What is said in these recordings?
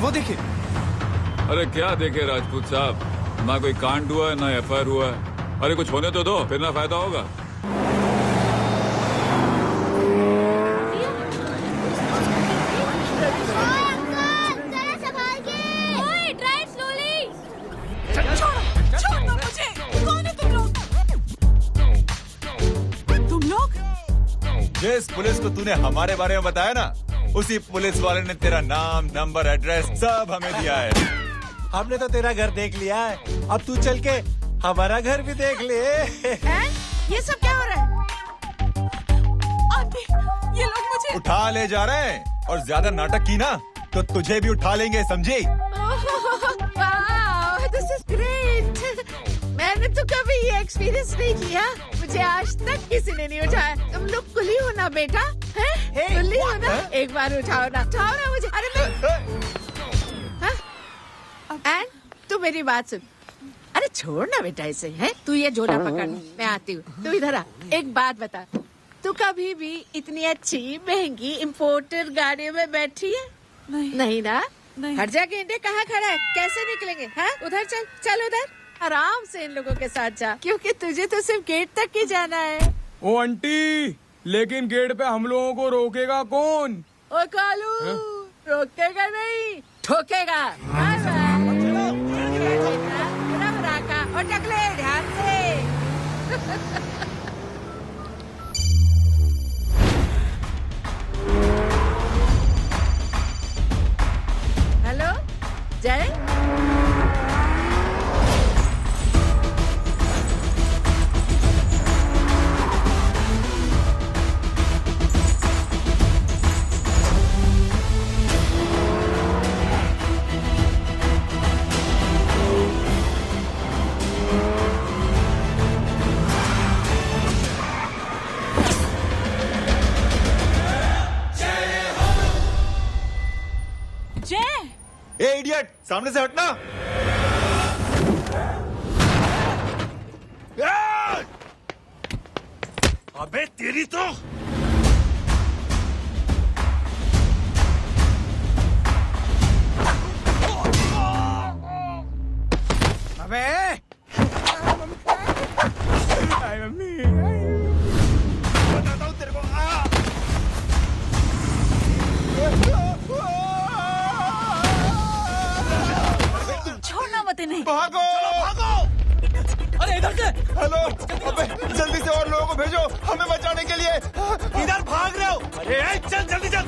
वो देखिए। अरे क्या देखे राजपूत साहब, ना कोई कांड हुआ है ना एफआईआर हुआ है। अरे कुछ होने तो दो, फिर ना फायदा होगा। जिस पुलिस को तूने हमारे बारे में बताया ना, उसी पुलिस वाले ने तेरा नाम, नंबर, एड्रेस सब हमें दिया है। हमने तो तेरा घर देख लिया है, अब तू चल के हमारा घर भी देख ले। ये सब क्या हो रहा है? आंटी, ये लोग मुझे उठा ले जा रहे हैं, और ज्यादा नाटक की ना तो तुझे भी उठा लेंगे, समझी? This is great. मैंने तो कभी ये एक्सपीरियंस नहीं किया, मुझे आज तक किसी ने नहीं उठाया। तुम लोग कुली हो ना बेटा, हैं? कुली हो ना? एक बार उठाओ ना मुझे। अरे एंड तू मेरी बात सुन। अरे छोड़ ना बेटा इसे, हैं? तू ये झोला पकड़, मैं आती हूँ। तू इधर आ। एक बात बता, तू कभी भी इतनी अच्छी महंगी इम्पोर्टेड गाड़ियों में बैठी है? नहीं ना? हर जगह इंडिया कहाँ खड़ा है, कैसे निकलेंगे? हाँ, उधर चल उधर आराम से इन लोगों के साथ जा, क्योंकि तुझे तो सिर्फ गेट तक ही जाना है। ओ आंटी, लेकिन गेट पे हम लोगों को रोकेगा कौन? ओ कालू, रोकेगा नहीं, ठोकेगा। और टकले ध्यान से। हेलो जय। ए इडियट, सामने से हटना। अबे तेरी तो अबे मम्मी, बताता हूँ तेरे को। छोड़ना मत नहीं। भागो, भागो। अरे इधर से। हेलो, अबे जल्दी से और लोगों को भेजो हमें बचाने के लिए। इधर भाग रहे हो? अरे चल जल्दी चल।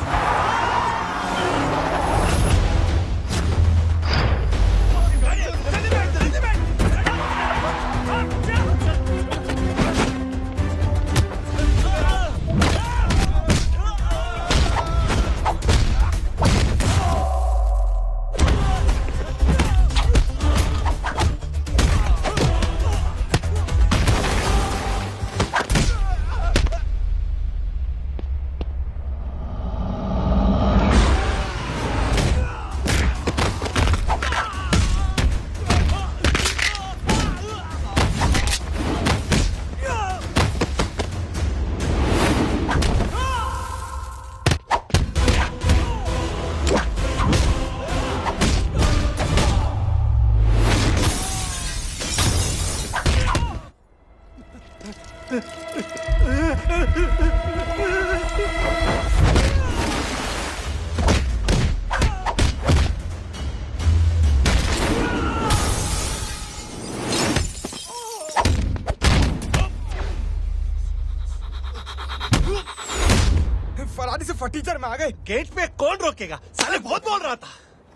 फरारी से फटीचर में आ गए। गेट पे कौन रोकेगा? साले बहुत बोल रहा था।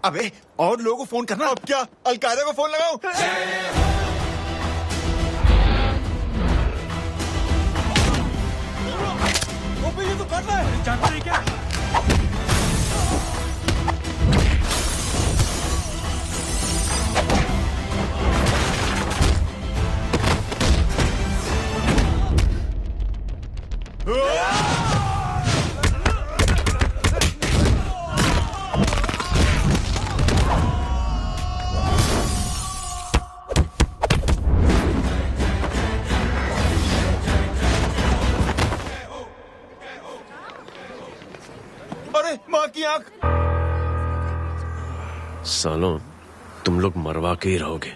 अबे और लोगों को फोन करना। अब क्या अलकायदा को फोन लगाओ? ये तो कर रहा है, जानता नहीं क्या? अरे माँ की आंख। सालों तुम लोग मरवा के ही रहोगे।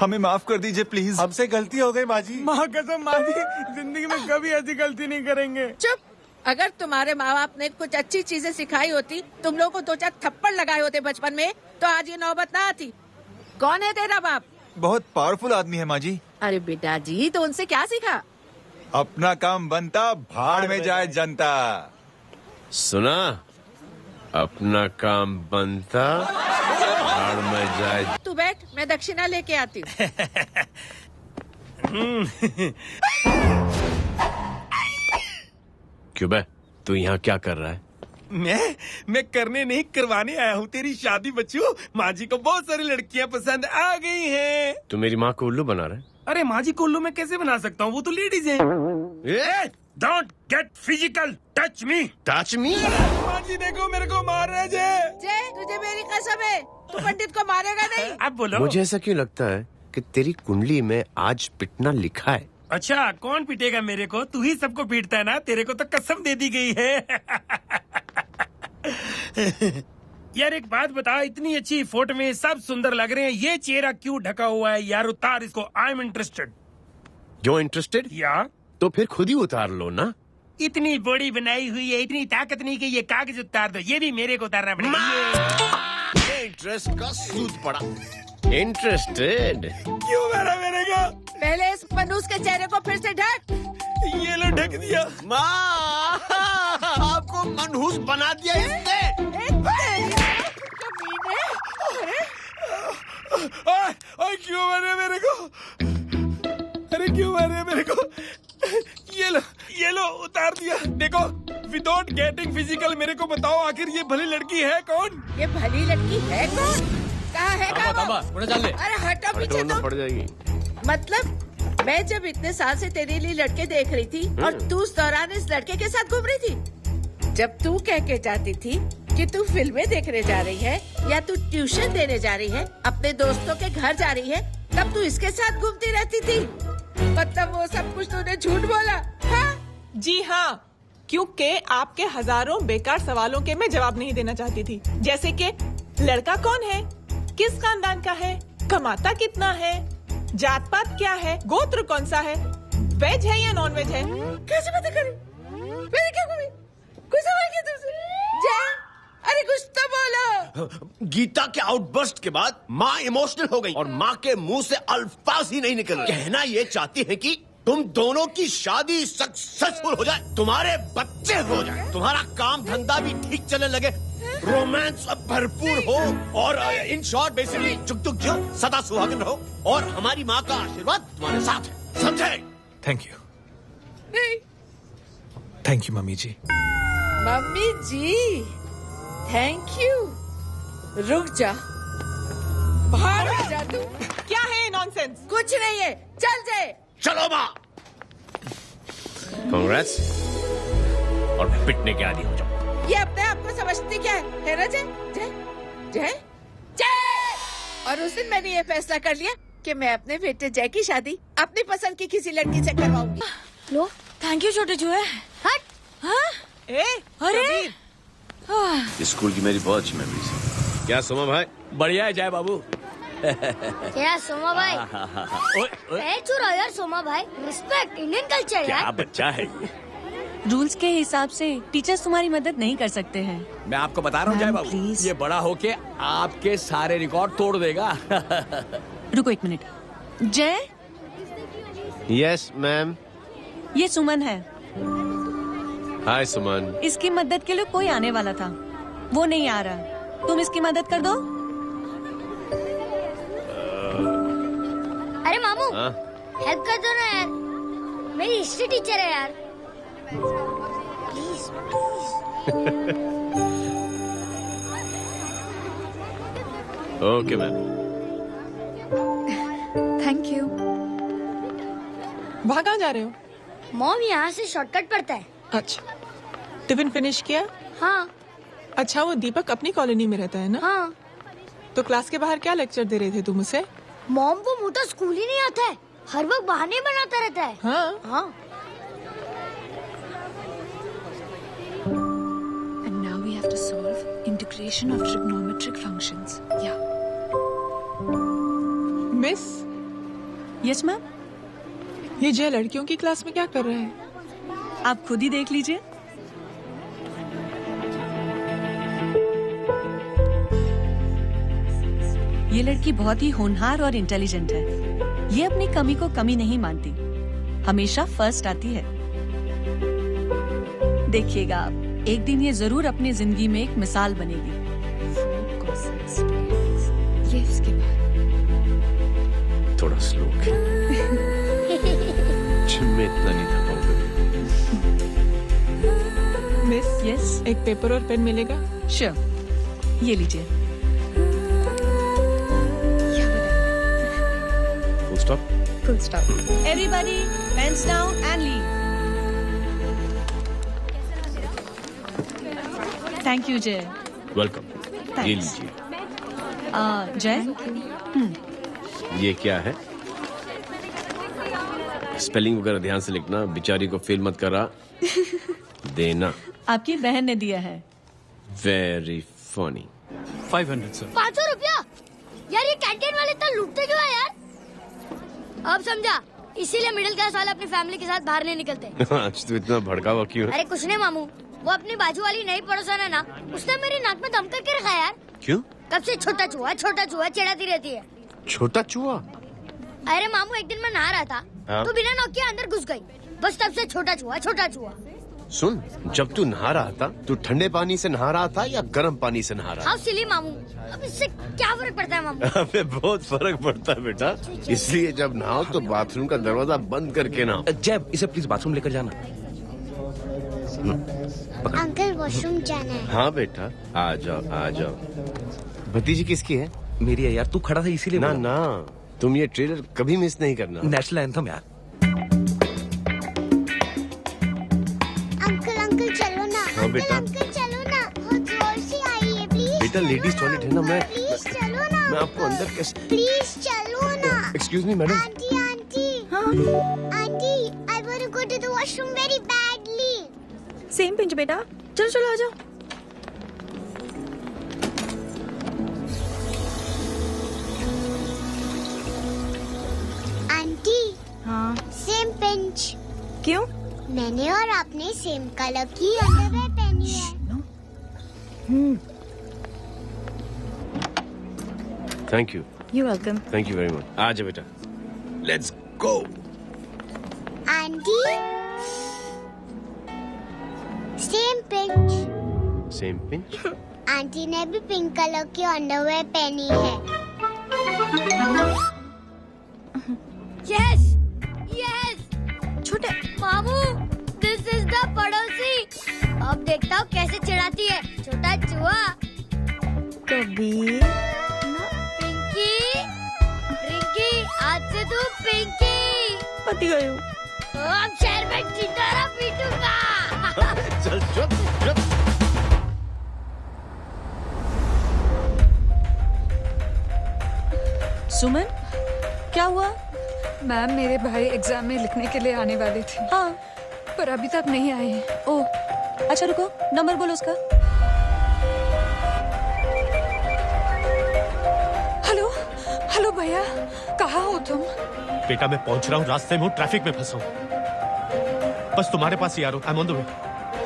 हमें माफ कर दीजिए प्लीज। हमसे गलती हो गई माँ जी। माँ कसम माँ जी, जिंदगी में कभी ऐसी गलती नहीं करेंगे। चुप। अगर तुम्हारे माँ बाप ने कुछ अच्छी चीजें सिखाई होती, तुम लोगों को 2-4 थप्पड़ लगाए होते बचपन में, तो आज ये नौबत ना आती। कौन है तेरा बाप? बहुत पावरफुल आदमी है माँ जी। अरे बेटा जी, तो उनसे क्या सीखा? अपना काम बनता, भाड़ में जाए जनता। सुना, अपना काम बनता, भाड़ में जाए। तू बैठ, मैं दक्षिणा लेके आती हूँ। क्यों बे, तू यहाँ क्या कर रहा है? मैं करने नहीं करवाने आया हूँ तेरी शादी बच्चू। माँ जी को बहुत सारी लड़कियाँ पसंद आ गई हैं। तू मेरी माँ को उल्लू बना रहा है? अरे माँ जी को उल्लू मैं कैसे बना सकता हूँ, वो तो लेडीज हैं। Don't get physical, touch me. Touch me? माँ जी देखो मेरे को मार रहे जय। जय, तुझे मेरी कसम है, तू पंडित को मारेगा नहीं। अब बोलो। मुझे ऐसा क्यों लगता है कि तेरी कुंडली में आज पिटना लिखा है? अच्छा, कौन पीटेगा मेरे को? तू ही सबको पीटता है ना, तेरे को तो कसम दे दी गई है। यार एक बात बता, इतनी अच्छी फोटो में सब सुंदर लग रहे हैं, ये चेहरा क्यों ढका हुआ है? यार उतार इसको, आई एम इंटरेस्टेड। जो इंटरेस्टेड? या तो फिर खुद ही उतार लो ना। इतनी बॉडी बनाई हुई है, इतनी ताकत नहीं कि ये कागज उतार दो, ये भी मेरे को उतारना पड़ेगा। ये इंटरेस्ट का सूद पड़ा। इंटरेस्टेड? क्यों मारा मेरे को? पहले इस मनूस के चेहरे को फिर से ढक। ये लो ढक दिया। माँ, आपको मनहूस बना दिया इसने। ओए क्यों मारे मेरे को? अरे क्यों मारे मेरे को? ये लो उतार दिया। देखो, विदाउट गेटिंग फिजिकल मेरे को बताओ, आखिर ये भली लड़की है कौन? ये भली लड़की है कौन? कहाँ है वो? अरे हटो पीछे तो। पड़ जाएगी। मतलब मैं जब इतने साल से तेरे लिए लड़के देख रही थी और तू उस दौरान इस लड़के के साथ घूम रही थी। जब तू कह के जाती थी कि तू फिल्में देखने जा रही है या तू ट्यूशन देने जा रही है, अपने दोस्तों के घर जा रही है, तब तू इसके साथ घूमती रहती थी। मतलब वो सब कुछ तूने झूठ बोला? हाँ? जी हाँ, क्योंकि आपके हजारों बेकार सवालों के मैं जवाब नहीं देना चाहती थी। जैसे कि लड़का कौन है, किस खानदान का है, कमाता कितना है, जात पात क्या है, गोत्र कौन सा है, वेज है या नॉन वेज है। कैसे पता करें? मैंने क्या करी? कोई सवाल किया तुमसे? जय, अरे कुछ तो बोलो। गीता के आउटबर्स्ट के बाद माँ इमोशनल हो गई और माँ के मुंह से अल्फाज ही नहीं निकल रहे। कहना ये चाहती है कि तुम दोनों की शादी सक्सेसफुल हो जाए, तुम्हारे बच्चे हो जाए, तुम्हारा काम धंधा भी ठीक चलने लगे, रोमांस अब भरपूर हो और इन शॉर्ट बेसिकली जुग जुग जो सदा सुहागन रहो और हमारी माँ का आशीर्वाद तुम्हारे साथ है। समझे? Thank you. नहीं। थैंक यू मम्मी जी। मम्मी जी, थैंक यू। रुक जा, बाहर आ जा तू। क्या है नॉनसेंस? कुछ नहीं है, चल जाए। चलो माँ। कांग्रेस और पिटने के आदि हो जाओ। ये अपने आप को समझती क्या है ना जय? जय जय जय। और उस दिन मैंने ये फैसला कर लिया कि मैं अपने बेटे जय की शादी अपनी पसंद की किसी लड़की से करवाऊंगी। लो, थैंक यू छोटे जुए। हट। हाँ? अरे स्कूल की मेरी बहुत अच्छी मेमोरीज है। क्या सोमा भाई? बढ़िया है जय बाबू। क्या सोमा भाई? चुरा यार सोमा भाई, रिस्पेक्ट इंडियन कल्चर यार। क्या बच्चा है ये? रूल्स के हिसाब से टीचर्स तुम्हारी मदद नहीं कर सकते हैं। मैं आपको बता रहा हूँ जय बाबू, प्लीज। ये बड़ा होके आपके सारे रिकॉर्ड तोड़ देगा। रुको एक मिनट। जय, यस मैम। ये सुमन है। हाय सुमन। इसकी मदद के लिए कोई आने वाला था, वो नहीं आ रहा। तुम इसकी मदद कर दो। अरे मामू, हेल्प कर दो ना यार, मेरी हिस्ट्री टीचर है यार। Please okay ma'am. Thank you. वहाँ कहाँ जा रहे हो? मॉम यहाँ से शॉर्टकट पड़ता है। अच्छा, टिफिन फिनिश किया? हाँ। अच्छा, वो दीपक अपनी कॉलोनी में रहता है ना? हाँ। तो क्लास के बाहर क्या लेक्चर दे रहे थे तुम उसे? मॉम को मुँह तो स्कूल ही नहीं आता है, हर वक्त बहाने बनाता रहता है। हाँ हाँ। And now we have to solve integral Consideration of trigonometric functions. Yeah. Miss, yes ma'am, ये जय लड़कियों की क्लास में क्या कर रहा है? आप खुद ही देख लीजिए। ये लड़की बहुत ही होनहार और इंटेलिजेंट है। ये अपनी कमी को कमी नहीं मानती, हमेशा फर्स्ट आती है। देखिएगा आप, एक दिन ये जरूर अपनी जिंदगी में एक मिसाल बनेगी। ये इसके बाद थोड़ा स्लो जिम में इतना नहीं था पाऊंगा। मिस, यस, एक पेपर और पेन मिलेगा? श्योर, ये लीजिए। Full stop. full stop. Everybody, pens down and leave. Thank you, Jay. Welcome. ये Thanks. लीजिए। जय, ये क्या है? स्पेलिंग वगैरह ध्यान से लिखना, बेचारी को फेल मत करा देना। आपकी बहन ने दिया है। Very funny. 500 सर। 500 रुपया? यार ये कैंटीन वाले इतना लूटते क्यों है यार? अब समझा, इसीलिए मिडिल क्लास वाले अपनी फैमिली के साथ बाहर नहीं निकलते। आज तो इतना भड़का हुआ क्यों है? अरे कुछ नहीं मामू, वो अपनी बाजू वाली नई पड़ोसन है ना, उसने मेरी नाक में दम करके रखा यार। क्यों? कब से छोटा चूहा चिढ़ाती रहती है। छोटा चूहा? अरे मामू, एक दिन मैं नहा रहा था, हाँ? तो बिना नॉक के अंदर घुस गई। बस तब से छोटा चूहा। सुन, जब तू नहा रहा था, तू ठंडे पानी से नहा रहा था या गर्म पानी से नहा रहा हाउ सिली मामू, अब इससे क्या फर्क पड़ता है मामू? था? अबे बहुत फर्क पड़ता है बेटा, इसलिए जब नहाओ तो बाथरूम का दरवाजा बंद करके नहाओ। जय, इसे प्लीज बाथरूम लेकर जाना। अंकल वॉशरूम जाना है। हाँ बेटा, आ जाओ। भतीजी किसकी है? मेरी है यार, तू खड़ा था इसीलिए ना ना, तुम ये ट्रेलर कभी मिस नहीं करना। नेशनल एंथम यार। अंकल चलो ना। हाँ बेटा। अंकल चलो ना, बहुत जोर से आई है, प्लीज। बेटा लेडीज टॉयलेट है ना, प्लीज चलो ना। मैं आपको अंदर कैसे? प्लीज चलो ना। Excuse me madam. Aunty I want to go to the washroom very badly. Same pinch बेटा, चलो आ जाओ। आंटी, हाँ, सेम पिंच। क्यों? मैंने और आपने सेम कलर की अंडरवेयर पहनी है। Thank you. You're welcome. Thank you very much. आ जा बेटा, let's go. Aunty, same pinch. Same pinch? Aunty ने भी पिंक कलर की अंडरवेयर पहनी है। यस छोटे मामू, दिस इज द पड़ोसी। अब देखता हूँ कैसे चिढ़ाती है छोटा चूहा। कबीर रिंकी, आज से तू पिंकी। पति गई हूँ। अब शहर में चिंतारा पीटूंगा। चल चुप। सुमन, क्या हुआ? मैम, मेरे भाई एग्जाम में लिखने के लिए आने वाले थे। हाँ, पर अभी तक नहीं आए हैं। ओह, अच्छा रुको, नंबर बोलो उसका। हेलो भैया, कहाँ हो तुम? बेटा मैं पहुंच रहा हूँ, रास्ते में हूँ, ट्रैफिक में फंसा हूँ। बस तुम्हारे पास ही आ रहा हूँ। I am on the way.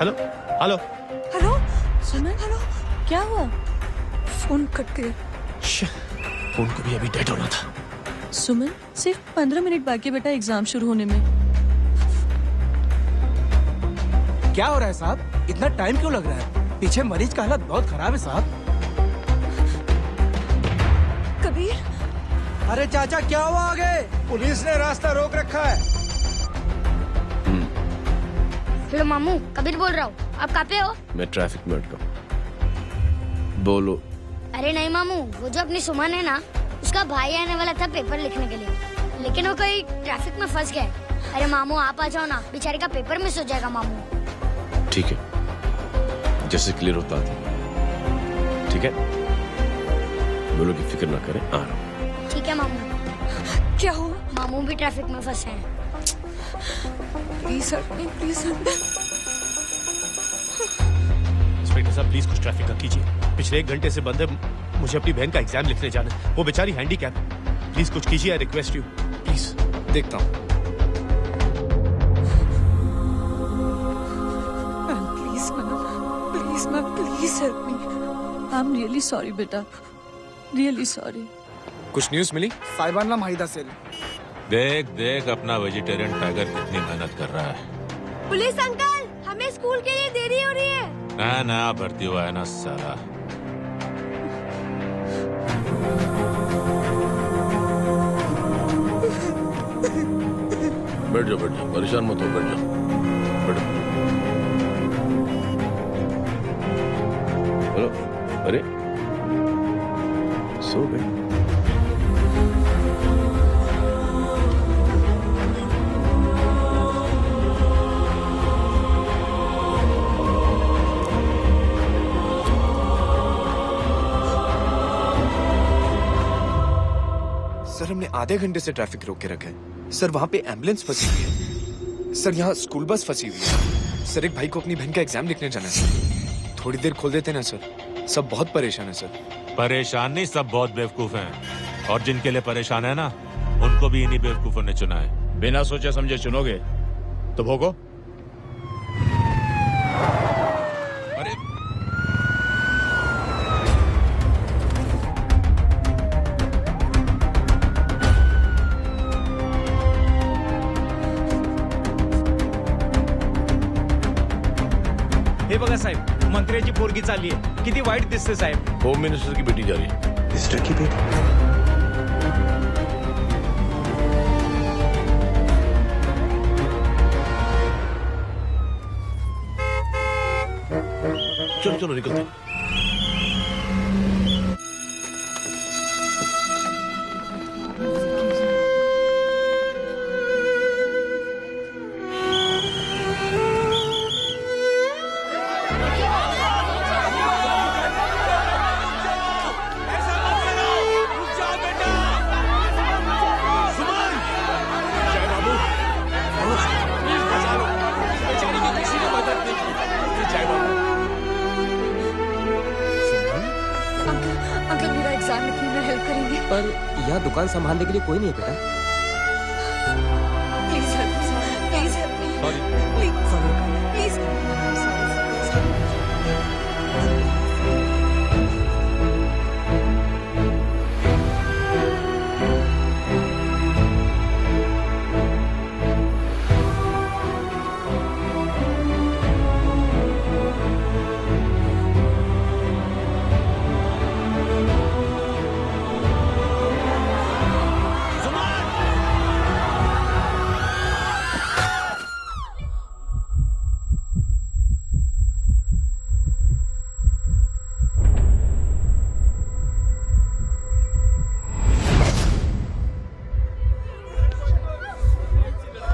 Hello. Suman, hello, क्या हुआ? फोन कट गया। फोन को भी अभी डेड होना था। सुमन, सिर्फ 15 मिनट बाकी बेटा एग्जाम शुरू होने में। क्या हो रहा है साहब? इतना टाइम क्यों लग रहा है? पीछे मरीज का हालत बहुत खराब है साहब। कबीर, अरे चाचा क्या हुआ आगे? पुलिस ने रास्ता रोक रखा है। हेलो मामू, कबीर बोल रहा हूँ। आप कहाँ पे हो? मैं ट्रैफिक में अटका हूँ। बोलो। अरे नहीं मामू, वो जो अपनी सुमन है ना, उसका भाई आने वाला था पेपर लिखने के लिए, लेकिन वो कहीं ट्रैफिक में फंस गया। अरे मामू आप आ जाओ ना, बेचारे का पेपर मिस हो जाएगा मामू। ठीक है, जैसे क्लियर होता था। ठीक है, बोलो कि फिक्र ना करें, आ रहा हूँ। ठीक है मामू। क्या हुआ? मामू भी ट्रैफिक में फंसे हैं। Please sir, please sir. Inspector साहब प्लीज कुछ ट्रैफिक का कीजिए। पिछले 1 घंटे से बंद है। मुझे अपनी बहन का एग्जाम लिखने जाना है। वो बेचारी हैंडीकैप है। प्लीज कुछ कीजिए, आई रिक्वेस्ट यू प्लीज। देखता हूँ। Please ma'am, please help me. I am really sorry बेटा, रियली सॉरी। कुछ न्यूज़ मिली? साहिबान माहिदा सेल। देख देख अपना वेजिटेरियन टाइगर कितनी मेहनत कर रहा है। पुलिस अंकल, हमें स्कूल के लिए देरी हो रही है। नया भर्ती हुआ है ना साला। बैठ जाओ, परेशान मत हो, बैठ जाओ, बैठो। हेलो, अरे सो गए? सर हमने आधे घंटे से ट्रैफिक रोक के रखा है। सर वहाँ पे एम्बुलेंस फंसी हुई है। सर यहाँ स्कूल बस फंसी हुई है। सर एक भाई को अपनी बहन का एग्जाम लिखने जाना है सर। थोड़ी देर खोल देते ना सर। सब बहुत परेशान है सर। परेशान नहीं, सब बहुत बेवकूफ हैं। और जिनके लिए परेशान है ना, उनको भी इन्हीं बेवकूफों ने चुना है। बिना सोचे समझे चुनोगे तो भोगो। हे बघा साहेब, मंत्र्याची पोरगी चालली आहे. किती वाईट दिसते साहेब. होम मिनिस्टर की बेटी जा रही है। मिनिस्टर की बेटी? चलो चलो निकलते हैं। अंकल मेरा एग्जाम लिखने में हेल्प करेंगे? पर यहाँ दुकान संभालने के लिए कोई नहीं है बेटा। Please help me, please help me, please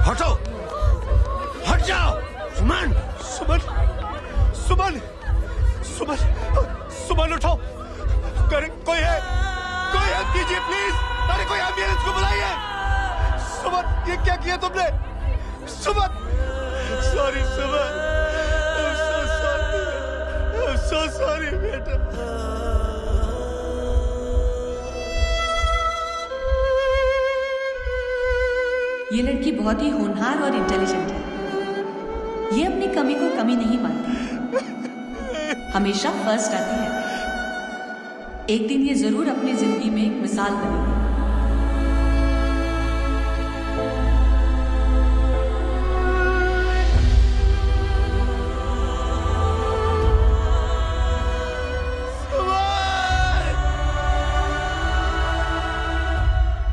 हटो, हट जाओ। सुमन, सुमन, सुमन, सुमन, सुमन उठो। कोई है, कोई हेल्प कीजिए प्लीज। अरे कोई एम्बुलेंस को बुलाइए। सुमन, ये क्या किया तुमने? Suman, sorry Suman, I'm so sorry बेटा। ये लड़की बहुत ही होनहार और इंटेलिजेंट है। ये अपनी कमी को कमी नहीं मानती, हमेशा फर्स्ट आती है। एक दिन ये जरूर अपनी जिंदगी में एक मिसाल बनेगी।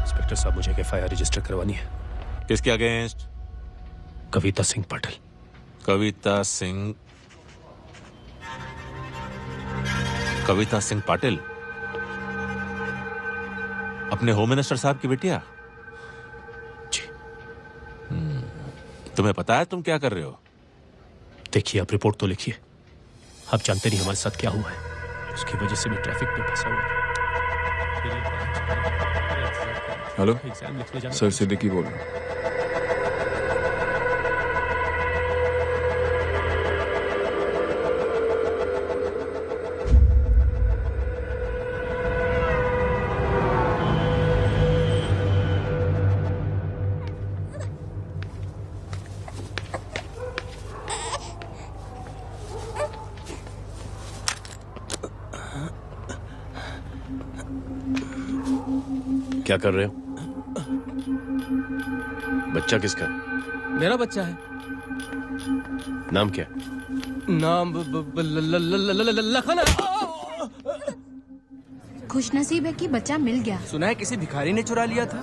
इंस्पेक्टर साहब, मुझे एफआईआर रजिस्टर करवानी है। किसके अगेंस्ट? कविता सिंह पाटिल। कविता सिंह पाटिल अपने होम मिनिस्टर साहब की बेटिया? जी। तुम्हें पता है तुम क्या कर रहे हो? देखिए, आप रिपोर्ट तो लिखिए। आप जानते नहीं हमारे साथ क्या हुआ है। उसकी वजह से मैं ट्रैफिक में फंसा हुआ। हेलो एग्जाम लिखने जाना। सर सिद्दीकी बोल रहा हूँ। क्या कर रहे हो? बच्चा किसका? मेरा बच्चा है। नाम क्या? नाम लखन। खुशनसीब है कि बच्चा मिल गया। सुना है किसी भिखारी ने चुरा लिया था।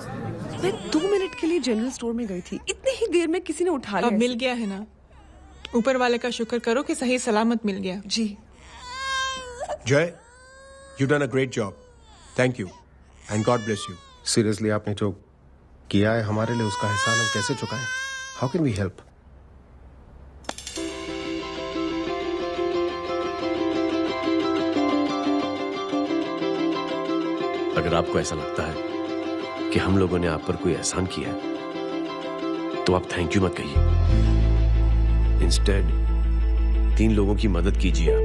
मैं 2 मिनट के लिए जनरल स्टोर में गई थी, इतनी ही देर में किसी ने उठा लिया। अब मिल गया है ना, ऊपर वाले का शुक्र करो कि सही सलामत मिल गया। जी जय, you done a great job, thank you and God bless you. Seriously आपने जो किया है हमारे लिए, उसका एहसान हम कैसे चुकाएं? How can we help? अगर आपको ऐसा लगता है कि हम लोगों ने आप पर कोई एहसान किया है, तो आप थैंक यू मत कहिए। इंस्टेड 3 लोगों की मदद कीजिए आप,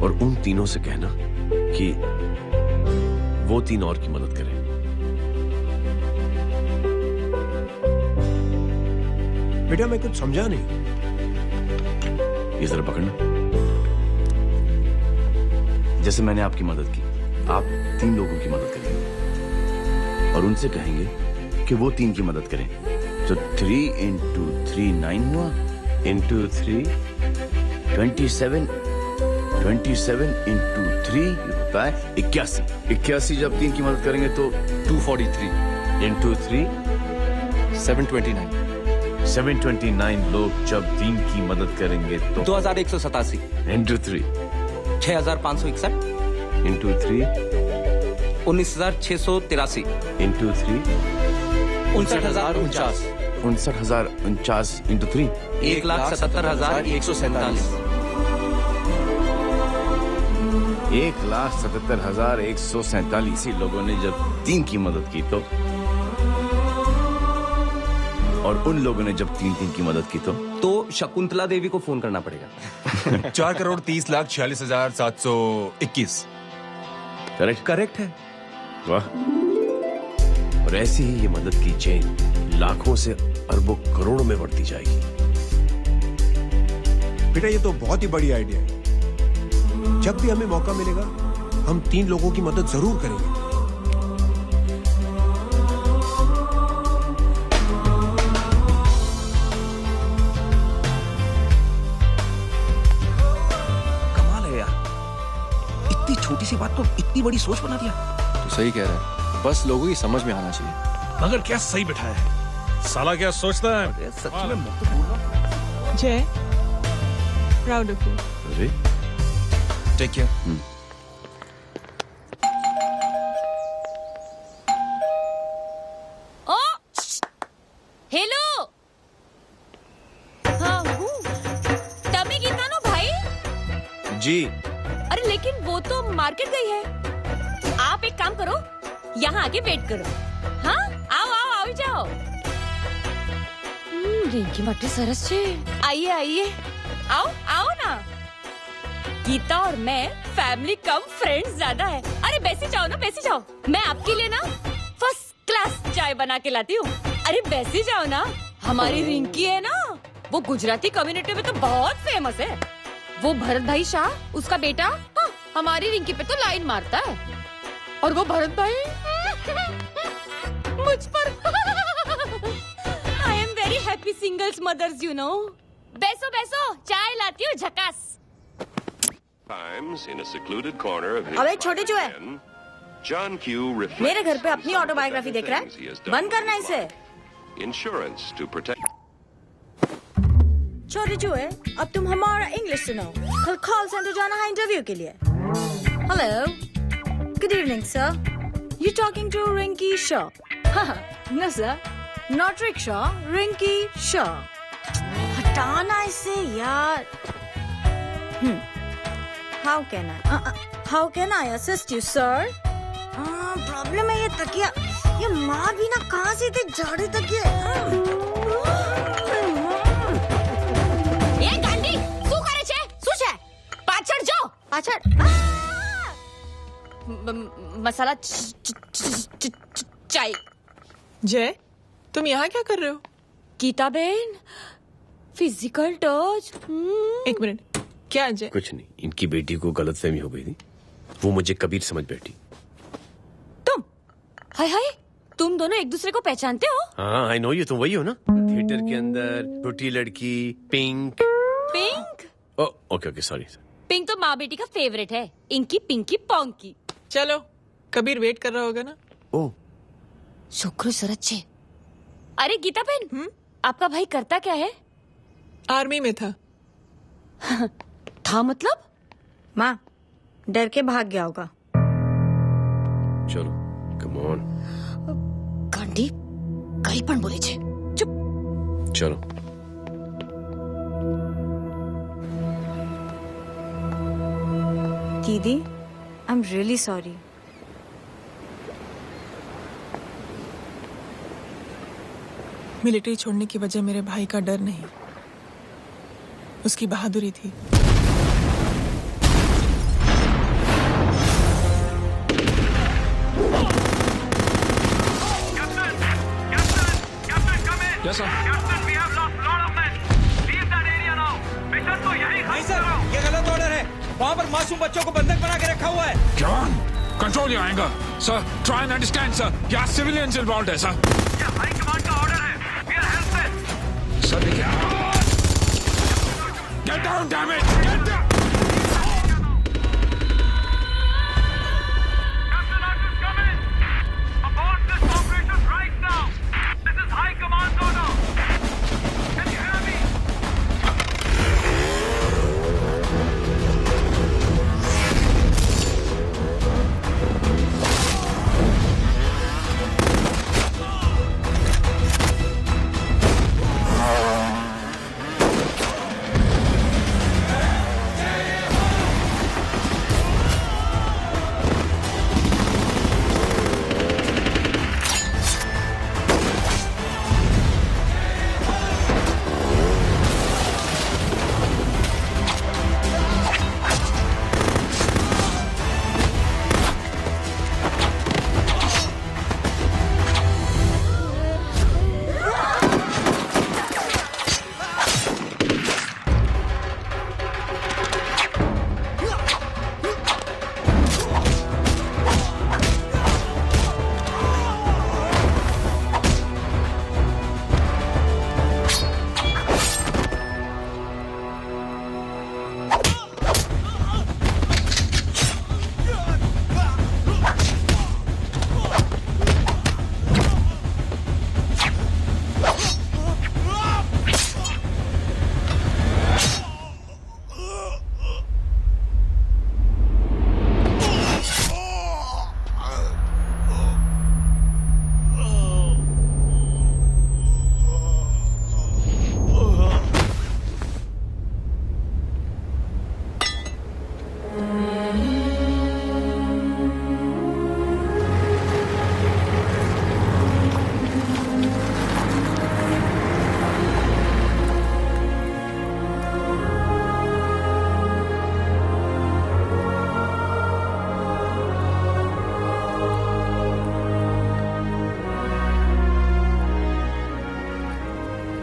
और उन तीनों से कहना कि वो 3 और की मदद करें। बेटा मैं कुछ समझा नहीं। ये जरा पकड़ना। जैसे मैंने आपकी मदद की, आप 3 लोगों की मदद करेंगे और उनसे कहेंगे कि वो 3 की मदद करें। तो 3 into 3 9 हुआ, into 3 27 into 3 होता है 81। 81 जब 3 की मदद करेंगे तो 243 into 3 729। 729 लोग जब 3 की मदद करेंगे तो 2187 into 3 6561 into 3 19683 into 3 59049 59049 into 3 1,77,147 1,77,147 लोगों ने जब 3 की मदद की तो, और उन लोगों ने जब 3 की मदद की तो शकुंतला देवी को फोन करना पड़ेगा। 4,30,46,721। करेक्ट है। वाह। और ऐसी ही ये मदद की चेन लाखों से अरबों करोड़ों में बढ़ती जाएगी। बेटा ये तो बहुत ही बड़ी आइडिया है। जब भी हमें मौका मिलेगा हम 3 लोगों की मदद जरूर करेंगे। कमाल है यार, इतनी छोटी सी बात को इतनी बड़ी सोच बना दिया। तो सही कह रहा है, बस लोगों की समझ में आना चाहिए। मगर क्या सही बिठाया है, साला क्या सोचता है। सच में मैं तो बोल रहा हूं। जय, प्राउड ऑफ यू। अरे टेक केयर। ओ हेलो, हाँ हूँ। तभी गीता नो भाई। जी। अरे लेकिन वो तो मार्केट गई है। आप एक काम करो, यहाँ आके वेट करो। हाँ आओ आओ आओ जाओ। रिंकी मट्टी सरस छे। आइए आइए, आओ आओ ना। गीता और मैं फैमिली कम फ्रेंड्स ज्यादा है। अरे बैसी जाओ ना, बैसी जाओ। मैं आपके लिए ना फर्स्ट क्लास चाय बना के लाती हूँ। अरे बैसी जाओ ना। हमारी रिंकी है ना, वो गुजराती कम्युनिटी में तो बहुत फेमस है। वो भरत भाई शाह, उसका बेटा, हाँ, हमारी रिंकी पे तो लाइन मारता है। और वो भरत भाई मुझ पर। I am very happy singles mothers you know. बैसो बैसो, चाय लाती हूँ झकास। अबे छोटे चूहे, मेरे घर पे अपनी ऑटोबायोग्राफी देख रहा है? बंद करना इसे। छोटे चूहे, अब तुम हमारा इंग्लिश सुनो। कल कॉल सेंटर जाना है इंटरव्यू के लिए। Hello, good evening sir. You talking to Rinki Shaw? No sir, not rickshaw, Rinki Shaw. हटाना इसे यार। How can I assist you, sir? Problem है ये तकिया। ये माँ भी ना कहाँ से इतने झाड़ू तकिए। ये गांडी, શું કરે છે? શું છે? પાછળ જો. पाछड़। मसाला चाय। जय, तुम यहाँ क्या कर रहे हो? गीता बहन, फिजिकल टच। एक मिनट, क्या जय? कुछ नहीं, इनकी बेटी को गलतफहमी हो गई थी, वो मुझे कबीर समझ बैठी। हाय हाय, तुम दोनों एक दूसरे को पहचानते हो? हाँ, आई नो यू, तुम वही हो ना थिएटर के अंदर छोटी लड़की pink. Pink? Okay okay sorry. Pink तो माँ बेटी का फेवरेट है, इंकी पिंकी पोंकी। चलो, कबीर वेट कर रहा होगा ना? ओ शुक्र सरच्चे। अरे गीता बहन, आपका भाई करता क्या है? आर्मी में था। था मतलब? माँ, डर के भाग गया होगा। चलो कम ऑन। गांडी कहीं पण बोले छे। चुप। चलो। दीदी, I am really sorry. Military छोड़ने की वजह मेरे भाई का डर नहीं, उसकी बहादुरी थी। Yes, sir. नहीं सर, ये गलत ऑर्डर है। वहाँ पर मासूम बच्चों को बंधक बना के रखा हुआ है। John, control your anger. Sir, try and understand, sir. यहाँ civilians involved है, sir. ये हाई कमांड का ऑर्डर है. We are helpless. Sir, देखिए. Get down, damn it! Get down!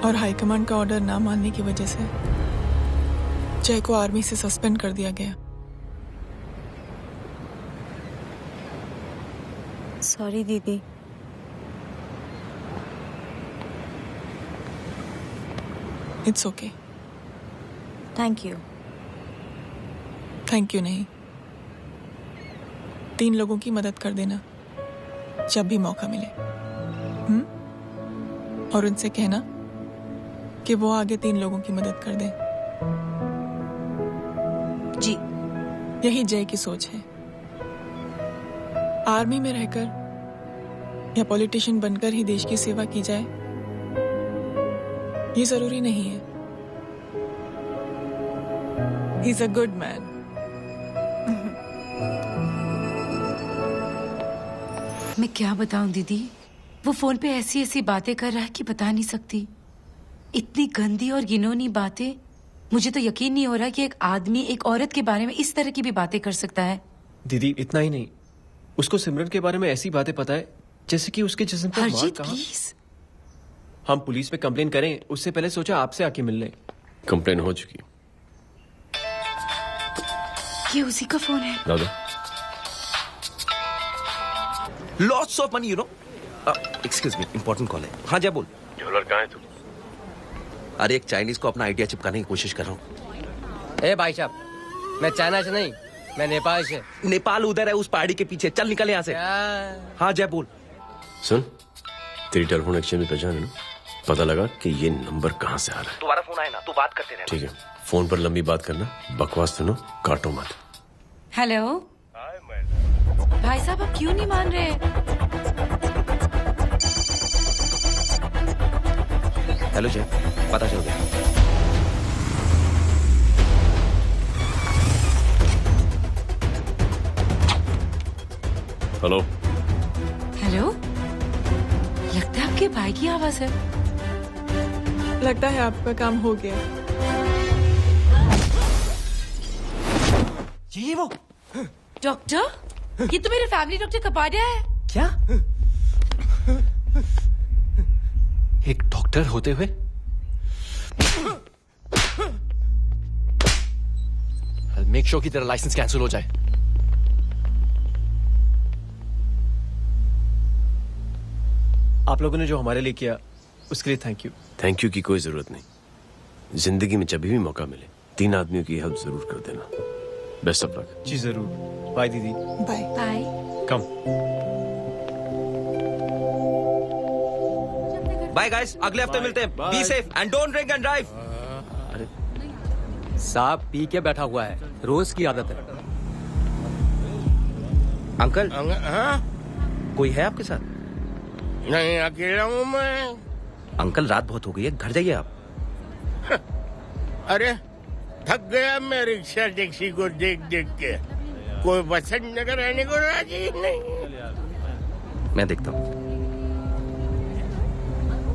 और हाईकमांड का ऑर्डर ना मानने की वजह से जय को आर्मी से सस्पेंड कर दिया गया। सॉरी दीदी। It's okay. Thank you. Thank you नहीं, 3 लोगों की मदद कर देना जब भी मौका मिले। और उनसे कहना कि वो आगे 3 लोगों की मदद कर दे। जी। यही जय की सोच है। आर्मी में रहकर या पॉलिटिशियन बनकर ही देश की सेवा की जाए, ये जरूरी नहीं है। He is a good man. मैं क्या बताऊं दीदी, वो फोन पे ऐसी ऐसी बातें कर रहा है कि बता नहीं सकती। इतनी गंदी और घिनौनी बातें। मुझे तो यकीन नहीं हो रहा कि एक आदमी एक औरत के बारे में इस तरह की भी बातें कर सकता है। दीदी इतना ही नहीं, उसको सिमरन के बारे में ऐसी बातें पता है जैसे कि उसके जिस्म पर मार कहाँ। प्लीज। हम पुलिस में कंप्लेन करें उससे पहले सोचा आपसे आके मिल लें। कंप्लेन हो चुकी। ये उसी का फोन है। दादा lots of money, you know. Excuse me, important call है। हाँ जय बोल। ज्वेलर कहाँ है तू? अरे एक चाइनीज को अपना आइडिया चिपकाने की कोशिश कर रहा हूँ। ए भाई साहब, मैं चाइना से नहीं, मैं नेपाल से। नेपाल उधर है, उस पहाड़ी के पीछे। चल निकल यहाँ से। हाँ जय बोल। सुन, तेरी टेलीफोन एक्सचेंज में पहचान है ना? पता लगा कि ये नंबर कहाँ से आ रहा है। तुम्हारा फोन आया ना, तू बात करते रहना। ठीक है, फोन पर लंबी बात करना, बकवास सुनो, काटो मत। हेलो भाई साहब, आप क्यों नहीं मान रहे? हेलो जय, पता चल गया। हेलो हेलो, लगता है आपके भाई की आवाज है। लगता है आपका काम हो गया। ये वो डॉक्टर, ये तो मेरे फैमिली डॉक्टर कपाडिया है। क्या? एक डॉक्टर होते हुए? मेक श्योर कि तेरा लाइसेंस कैंसिल हो जाए। आप लोगों ने जो हमारे लिए किया उसके लिए थैंक यू। थैंक यू की कोई जरूरत नहीं। जिंदगी में जब भी मौका मिले 3 आदमियों की हेल्प जरूर कर देना। Best of luck. जी जरूर। बाय दीदी। Bye bye. Come. Bye guys, अगले हफ्ते मिलते हैं। Be safe and don't drink and drive. साहब पी के बैठा हुआ है, रोज की आदत है। अंकल, हाँ? कोई है आपके साथ? नहीं, अकेला हूँ मैं। अंकल रात बहुत हो गई है, घर जाइए आप। अरे थक गया मैं रिक्शा टैक्सी को देख देख के। कोई पसंद नगर रहने को राजी नहीं। मैं देखता हूँ।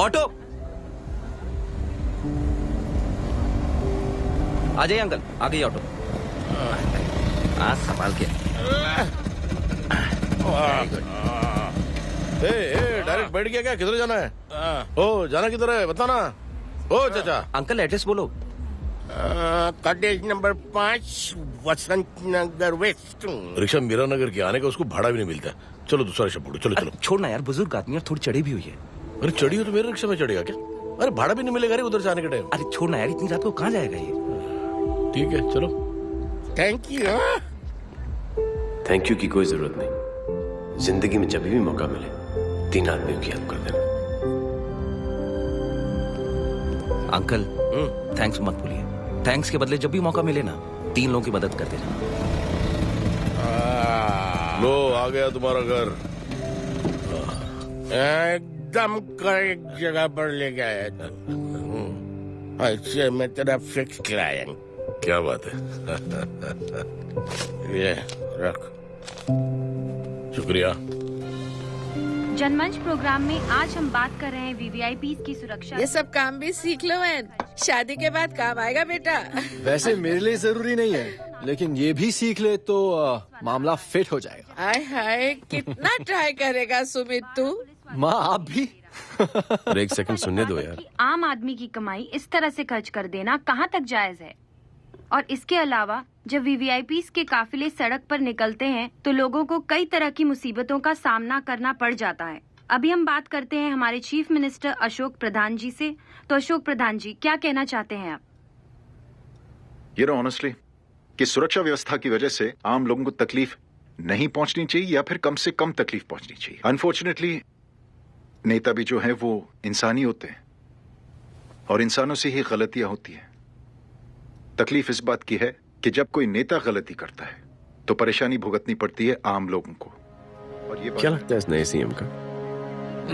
ऑटो आ जाइए अंकल, आ गई ऑटो। संभाल के। डायरेक्ट बैठ गया क्या? किधर जाना है? ओ जाना किधर है बताना। ओ चाचा। अंकल एड्रेस बोलो। कॉटेज नंबर 5, वसंत नगर वेस्ट। रिक्शा मीरा नगर के आने का उसको भाड़ा भी नहीं मिलता। चलो दूसरा रिक्शा पकड़ो। चलो चलो। छोड़ना यार, बुजुर्ग आदमी और थोड़ी चढ़ी भी हुई है। अरे चढ़ी हो तो मेरे रिक्शा में चढ़ेगा क्या? अरे भाड़ा भी नहीं मिलेगा रे उधर से आने के टाइम। अरे छोड़ना यार, इतनी रात को कहाँ जाएगा ये? ठीक है चलो। Thank you. थैंक यू की कोई जरूरत नहीं। जिंदगी में जब भी मौका मिले 3 आदमियों की हेल्प कर देना। अंकल थैंक्स मत भूलिए। थैंक्स के बदले जब भी मौका मिले ना 3 लोगों की मदद कर देना। लो आ गया तुम्हारा घर। एकदम करेक्ट जगह पर ले गया। ऐसे मैं तेरा फिक्स क्लाइंट। क्या बात है। ये रख। शुक्रिया। जनमंच प्रोग्राम में आज हम बात कर रहे हैं वीवीआईपी की सुरक्षा। ये सब काम भी सीख लो बहन, शादी के बाद काम आएगा बेटा। वैसे मेरे लिए जरूरी नहीं है, लेकिन ये भी सीख ले तो मामला फिट हो जाएगा। हाय हाय, कितना ट्राई करेगा सुमित तू। माँ आप भी। एक सेकंड सुनने दो यार। आम आदमी की कमाई इस तरह से खर्च कर देना कहाँ तक जायज है? और इसके अलावा जब वीवीआईपी के काफिले सड़क पर निकलते हैं तो लोगों को कई तरह की मुसीबतों का सामना करना पड़ जाता है। अभी हम बात करते हैं हमारे चीफ मिनिस्टर अशोक प्रधान जी से। तो अशोक प्रधान जी, क्या कहना चाहते हैं आप? ये नो ऑनेस्टली कि सुरक्षा व्यवस्था की वजह से आम लोगों को तकलीफ नहीं पहुंचनी चाहिए या फिर कम से कम तकलीफ पहुंचनी चाहिए। अनफॉर्चुनेटली नेता भी जो है वो इंसानी होते हैं और इंसानों से ही गलतियां होती हैं। तकलीफ इस बात की है कि जब कोई नेता गलती करता है तो परेशानी भुगतनी पड़ती है आम लोगों को। और ये क्या लगता है इस नए सीएम का?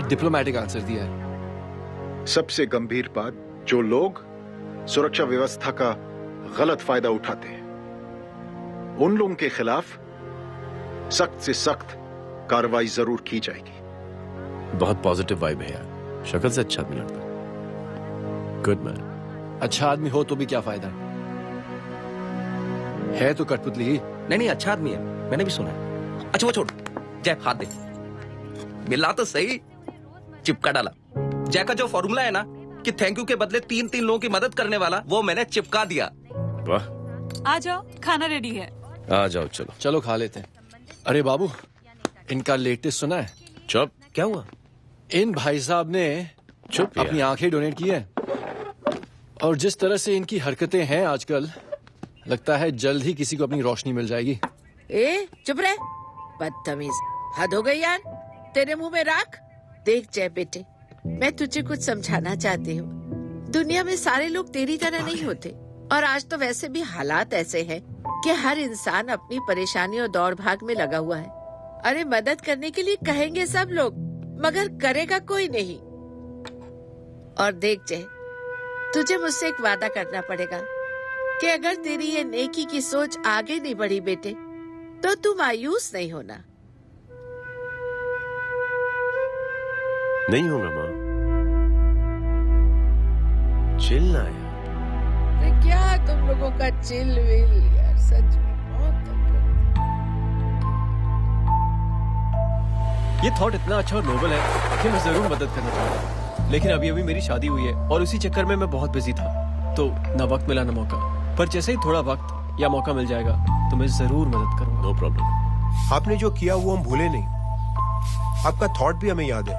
डिप्लोमेटिक आंसर दिया है। सबसे गंभीर बात, जो लोग सुरक्षा व्यवस्था का गलत फायदा उठाते हैं उन लोगों के खिलाफ सख्त से सख्त कार्रवाई जरूर की जाएगी। बहुत पॉजिटिव वाइब है यार। शक्ल से अच्छा आदमी लगता है। Good man. अच्छा आदमी हो तो भी क्या फायदा है तो कठपुतली ही। नहीं अच्छा आदमी है, मैंने भी सुना है। अच्छा वो छोड़, जय हाथ दे। मिला तो सही, चिपका डाला। जय का जो फॉर्मूला है ना कि थैंक यू के बदले 3 लोगों की मदद करने वाला, वो मैंने चिपका दिया। वाह। आ जाओ, खाना रेडी है। आ जाओ चलो। चलो खा लेते हैं। अरे बाबू, इनका लेटेस्ट सुना है? चुप। क्या हुआ? इन भाई साहब ने चुप अपनी आंखें डोनेट की है, और जिस तरह से इनकी हरकतें हैं आजकल, लगता है जल्द ही किसी को अपनी रोशनी मिल जाएगी। ए चुप रहे, बदतमीज, हद हो गई यार। तेरे मुंह में राख। देख जय बेटे, मैं तुझे कुछ समझाना चाहती हूँ। दुनिया में सारे लोग तेरी तरह नहीं होते, और आज तो वैसे भी हालात ऐसे हैं कि हर इंसान अपनी परेशानी और दौड़ भाग में लगा हुआ है। अरे मदद करने के लिए कहेंगे सब लोग, मगर करेगा कोई नहीं। और देख जय, तुझे मुझसे एक वादा करना पड़ेगा कि अगर तेरी ये नेकी की सोच आगे नहीं बढ़ी बेटे, तो तू मायूस नहीं होना। नहीं होगा माँ, चिल्ला यार। क्या तुम लोगों का चिल विल यार, सच में बहुत ये थॉट इतना अच्छा और नोबल है कि मैं जरूर मदद करना चाहूंगा, लेकिन अभी अभी मेरी शादी हुई है और उसी चक्कर में मैं बहुत बिजी था, तो ना वक्त मिला ना मौका। पर जैसे ही थोड़ा वक्त या मौका मिल जाएगा तो मैं जरूर मदद करूंगा। No problem. आपने जो किया वो हम भूले नहीं, आपका थॉट भी हमें याद है,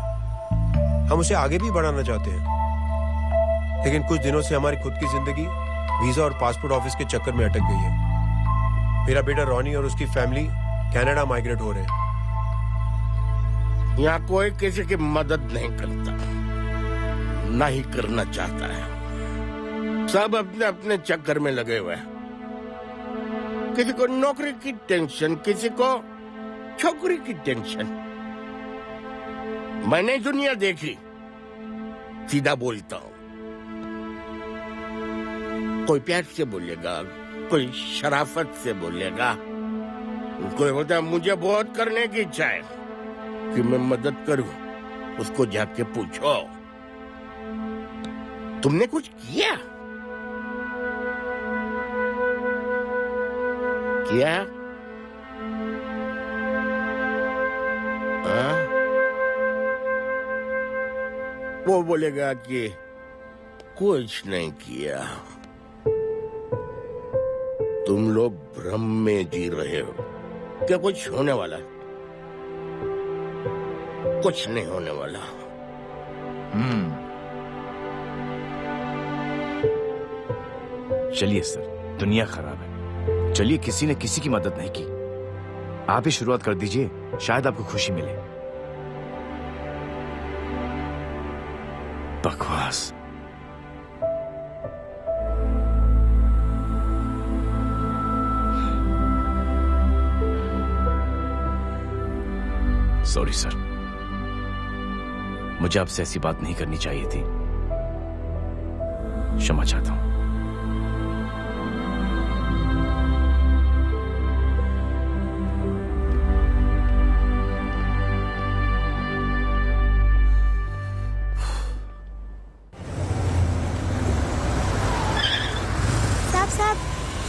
हम उसे आगे भी बढ़ाना चाहते हैं। लेकिन कुछ दिनों से हमारी खुद की जिंदगी वीजा और पासपोर्ट ऑफिस के चक्कर में अटक गई है। मेरा बेटा रॉनी और उसकी फैमिली कनाडा माइग्रेट हो रहे हैं। यहाँ कोई किसी की मदद नहीं करता, ना ही करना चाहता है। सब अपने अपने चक्कर में लगे हुए हैं। किसी को नौकरी की टेंशन, किसी को छोकरी की टेंशन। मैंने दुनिया देखी, सीधा बोलता हूँ। कोई प्यार से बोलेगा, कोई शराफत से बोलेगा, कोई होता है मुझे बहुत करने की इच्छा है कि मैं मदद करूं, उसको जाके पूछो तुमने कुछ किया? किया? वो बोलेगा कि कुछ नहीं किया। तुम लोग भ्रम में जी रहे हो क्या कुछ होने वाला? कुछ नहीं होने वाला। चलिए सर, दुनिया खराब है, चलिए किसी ने किसी की मदद नहीं की, आप ही शुरुआत कर दीजिए, शायद आपको खुशी मिले। बकवास। सॉरी सर, मुझे आपसे ऐसी बात नहीं करनी चाहिए थी, क्षमा चाहता हूं।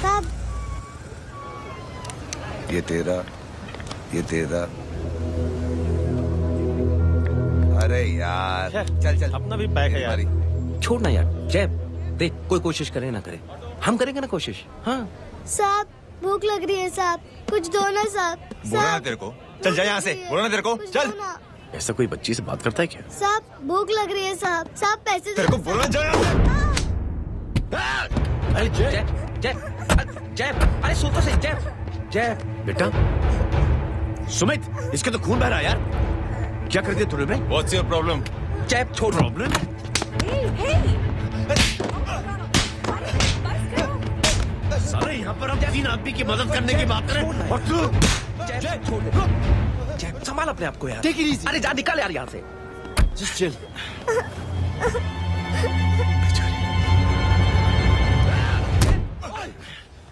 साहब, ये तेरा। अरे यार, चल अपना भी पैक है यार। छोड़ना यार, जय देख, कोई कोशिश करे ना करे, हम करेंगे ना कोशिश। हाँ साहब, भूख लग रही है साहब, कुछ दो ना साहब। बोला ना तेरे को, चल जा यहाँ से, बोला ना तेरे को, चल। ऐसा कोई बच्ची से बात करता है क्या? साहब भूख लग रही है साहब, साहब पैसे तेरे को बोला जा। अरे जय जय जय, अरे सुन तो सही जय। बेटा सुमित, इसके तो खून बह रहा है यार, क्या कर दिया तूने? What's your problem? जय छोड़। प्रॉब्लम? सारे यहाँ पर हम 3 आदमी की मदद करने की बात करें और तू जय छोड़। जय संभाल अपने आप को यार। Take it easy. अरे जा, निकल यार यहाँ से। Just chill.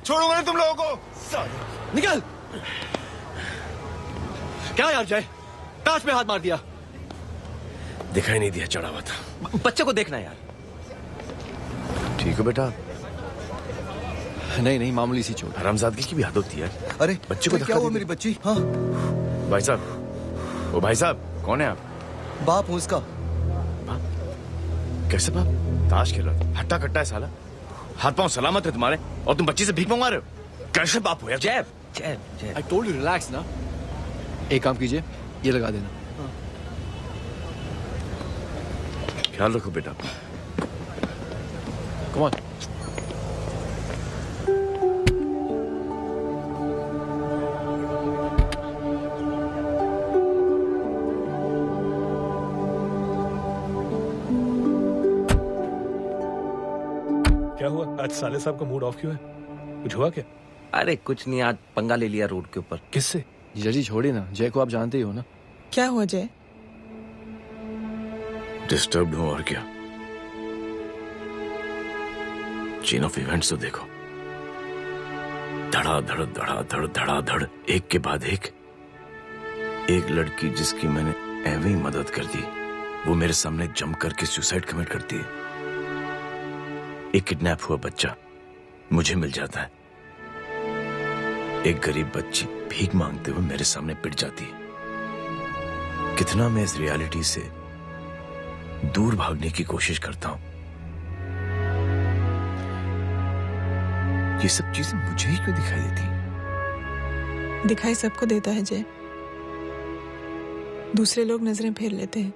छोड़ूंगा नहीं तुम लोगों को। निकल। क्या यार जय, ताश में हाथ मार दिया। दिखाई नहीं दिया, चढ़ा हुआ था। बच्चे को देखना यार। ठीक है बेटा। नहीं मामूली सी चोट। हरामजादगी की भी हद होती है। अरे बच्चे को क्या हुआ मेरी बच्ची? हाँ भाई साहब, ओ भाई साहब, कौन है आप? बाप हूँ उसका। कैसे बाप? ताश खेल रहा था, हट्टा कट्टा है साला, हाथ पांव सलामत है तुम्हारे, और तुम बच्ची से भीख मंगवा रहे हो? कैसे बाप हो यार? जय जय जय, I told you relax ना। एक काम कीजिए, ये लगा देना। ख्याल रखो बेटा। Come on. क्या हुआ आज साले साहब का मूड ऑफ क्यों है? कुछ हुआ क्या? अरे कुछ नहीं, आज पंगा ले लिया रोड के ऊपर। किससे? जीजा जी छोड़िए ना, जय को आप जानते ही हो ना। क्या हुआ जय? डिस्टर्ब्ड हूं और क्या। चेन ऑफ इवेंट्स तो देखो, धड़ाधड़ धड़ाधड़ धड़ाधड़, एक के बाद एक लड़की जिसकी मैंने एवं ही मदद कर दी, वो मेरे सामने जंप करके सुसाइड कमिट करती है। एक किडनैप हुआ बच्चा मुझे मिल जाता है। एक गरीब बच्ची भीख मांगते हुए मेरे सामने पिट जाती है। कितना मैं इस रियलिटी से दूर भागने की कोशिश करता हूं। ये सब चीजें मुझे ही क्यों दिखाई देती? दिखाई सबको देता है जय, दूसरे लोग नजरें फेर लेते हैं।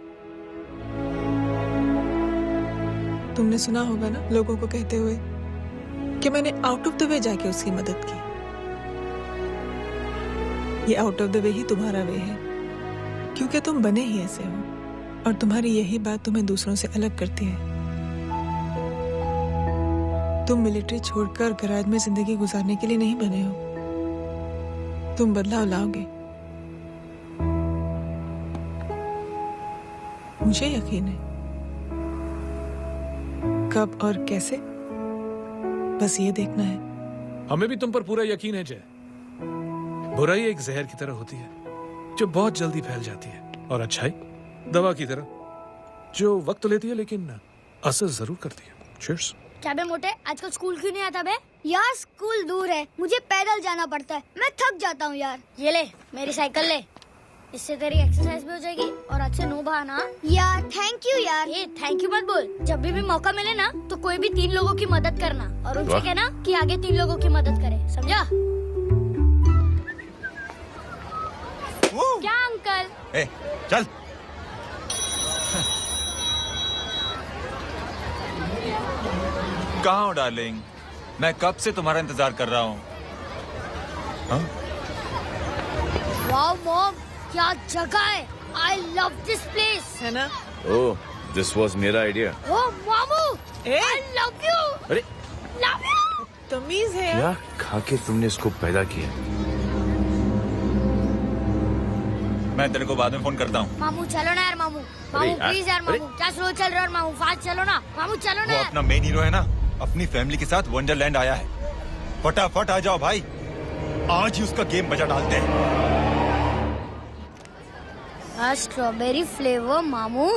तुमने सुना होगा ना लोगों को कहते हुए कि मैंने आउट ऑफ द वे जाके उसकी मदद की। ये आउट ऑफ द वे ही तुम्हारा वे है, क्योंकि तुम बने ही ऐसे हो और तुम्हारी यही बात तुम्हें दूसरों से अलग करती है। तुम मिलिट्री छोड़कर गराज में जिंदगी गुजारने के लिए नहीं बने हो। तुम बदलाव लाओगे, मुझे यकीन है। कब और कैसे, बस ये देखना है। हमें भी तुम पर पूरा यकीन है जय। बुराई एक जहर की तरह होती है जो बहुत जल्दी फैल जाती है, और अच्छाई दवा की तरह जो वक्त लेती है लेकिन असर जरूर करती है। चीयर्स। क्या बे मोटे, आजकल स्कूल क्यों नहीं आता बे? यार स्कूल दूर है, मुझे पैदल जाना पड़ता है, मैं थक जाता हूँ यार। ये ले मेरी साइकिल ले, इससे तेरी एक्सरसाइज भी हो जाएगी और आज से नो बहाना। यार थैंक यू यार। ये थैंक यू मत बोल, जब भी मौका मिले ना तो कोई भी 3 लोगों की मदद करना और उनसे कहना कि आगे 3 लोगों की मदद करे, समझा? क्या अंकल? ए, चल। कहाँ हो डार्लिंग? मैं कब से तुम्हारा इंतजार कर रहा हूँ। वाओ मॉम, क्या जगह है। I love this place. है ना? ओह, दिस वाज मेरा आइडिया। ओह मामू, I love you. अरे Love you. तमीज है। क्या खा के तुमने इसको पैदा किया? मैं तेरे को बाद में फोन करता हूँ। मामू चलो ना यार, मामू प्लीज यार, मामू क्या स्लो चल रहे हो मामू, फास्ट चलो ना मामू, चलो ना। वो अपना मेन हीरो है ना, अपनी फैमिली के साथ वंडरलैंड आया है। फटाफट आ जाओ भाई, आज ही उसका गेम बजा डालते हैं। स्ट्रॉबेरी फ्लेवर मामू।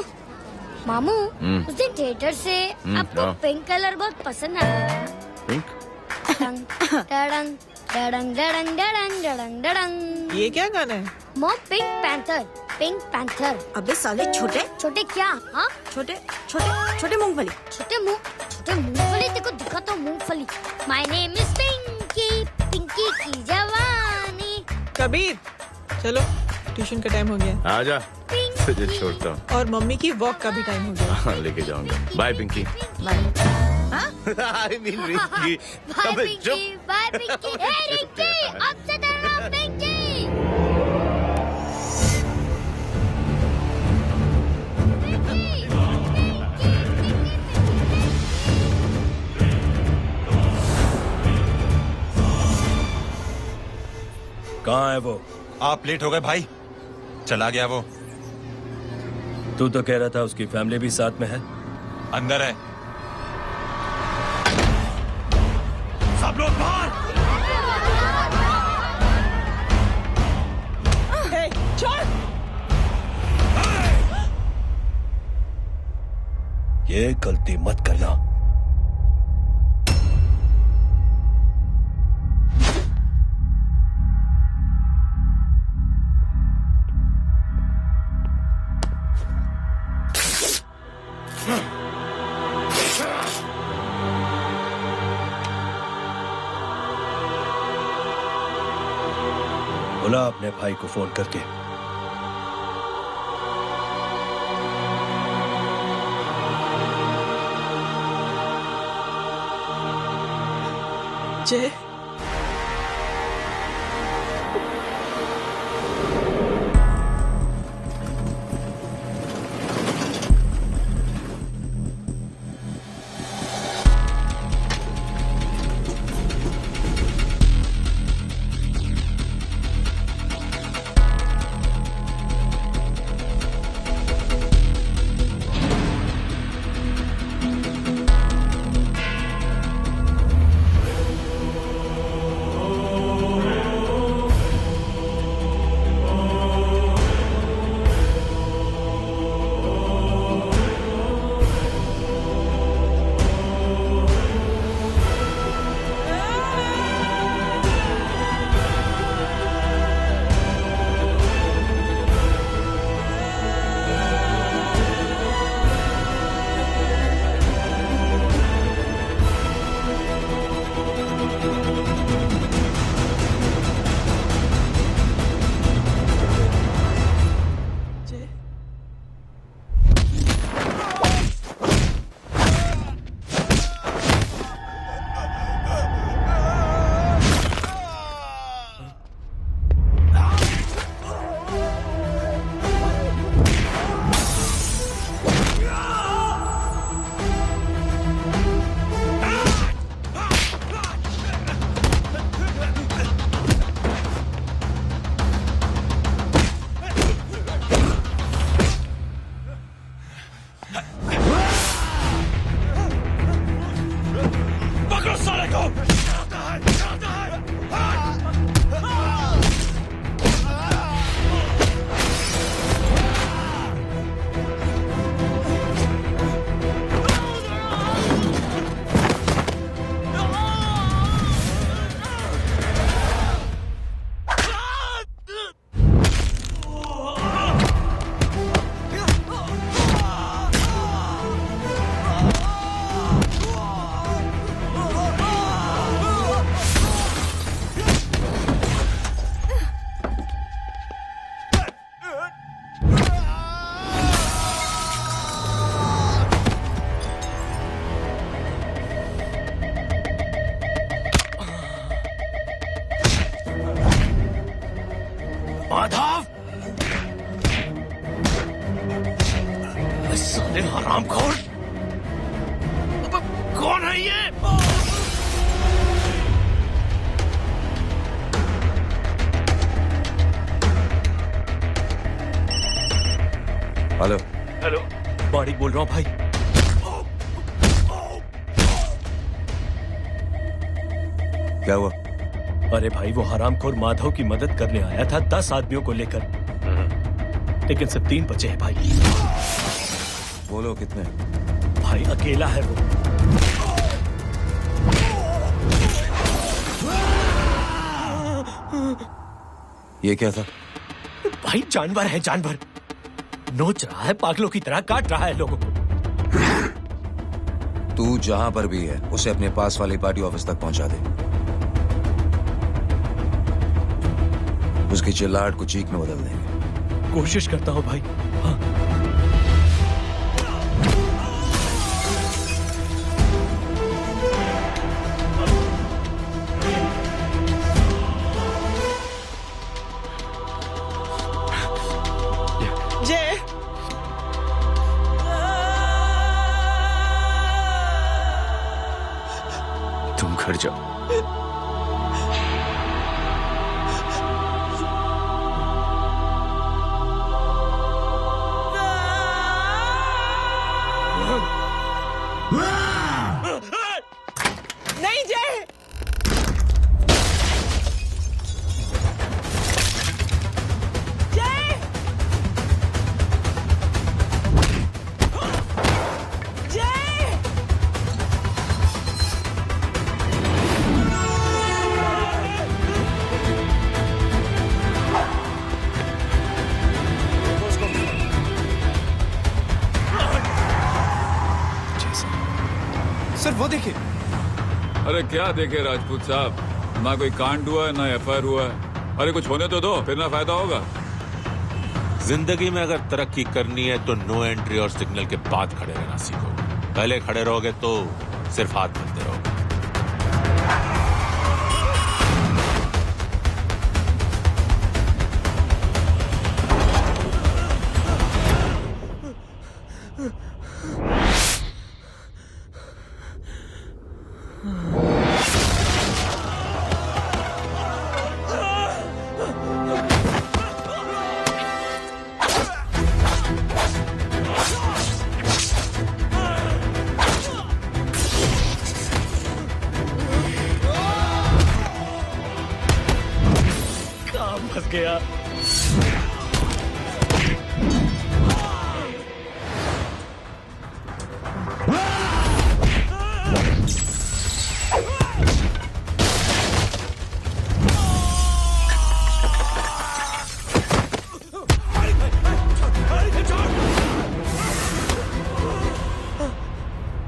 मामू उस दिन थिएटर से आपको पिंक कलर बहुत पसंद आया। पिंक? डडंग डडंग डडंग डडंग डडंग डडंग। ये क्या गाना है? Mom pink panther, pink panther. अबे साले छोटे छोटे क्या? हाँ छोटे छोटे छोटे मूंगफली। छोटे मूंगफली, देखो दिखाता हूँ मूंगफली। My name is Pinky, Pinky की जवानी। कबीर चलो, ट्यूशन का टाइम हो गया। आजा, तुझे छोड़ता हूँ। और मम्मी की वॉक का भी टाइम हो गया। हाँ, लेके जाऊंगा। Bye Pinki. Bye. I mean Rinki. Bye Pinki, bye Pinki. Hey Rinki, अब से तेरा नाम पिंकी। कहाँ है वो? आप लेट हो गए भाई, चला गया वो। तू तो कह रहा था उसकी फैमिली भी साथ में है। अंदर है। सब लोग बाहर। छोड़। ये गलती मत करना। बोला अपने भाई को फोन करके जय माधव, साले हरामखोर, कौन है ये? हेलो हेलो, बाड़ी बोल रहा हूँ भाई। क्या हुआ? अरे भाई, वो हरामखोर माधव की मदद करने आया था 10 आदमियों को लेकर, लेकिन सिर्फ 3 बचे हैं भाई। बोलो कितने? भाई अकेला है वो। ये क्या था? भाई जानवर है, जानवर। नोच रहा है, पागलों की तरह काट रहा है लोगों को। तू जहां पर भी है उसे अपने पास वाली पार्टी ऑफिस तक पहुंचा दे। उसकी चिल्लाहट को चीख में बदल देंगे। कोशिश करता हूं भाई। हाँ। जय तुम घर जाओ। नहीं जय, जय, जय, सर वो देखिए। अरे क्या देखे राजपूत साहब, ना कोई कांड हुआ है ना एफआईआर हुआ है। अरे कुछ होने तो दो, फिर ना फायदा होगा। जिंदगी में अगर तरक्की करनी है तो नो एंट्री और सिग्नल के बाद खड़े रहना सीखो। पहले खड़े रहोगे तो सिर्फ हाथ धरते रहोगे। काम फंस गया।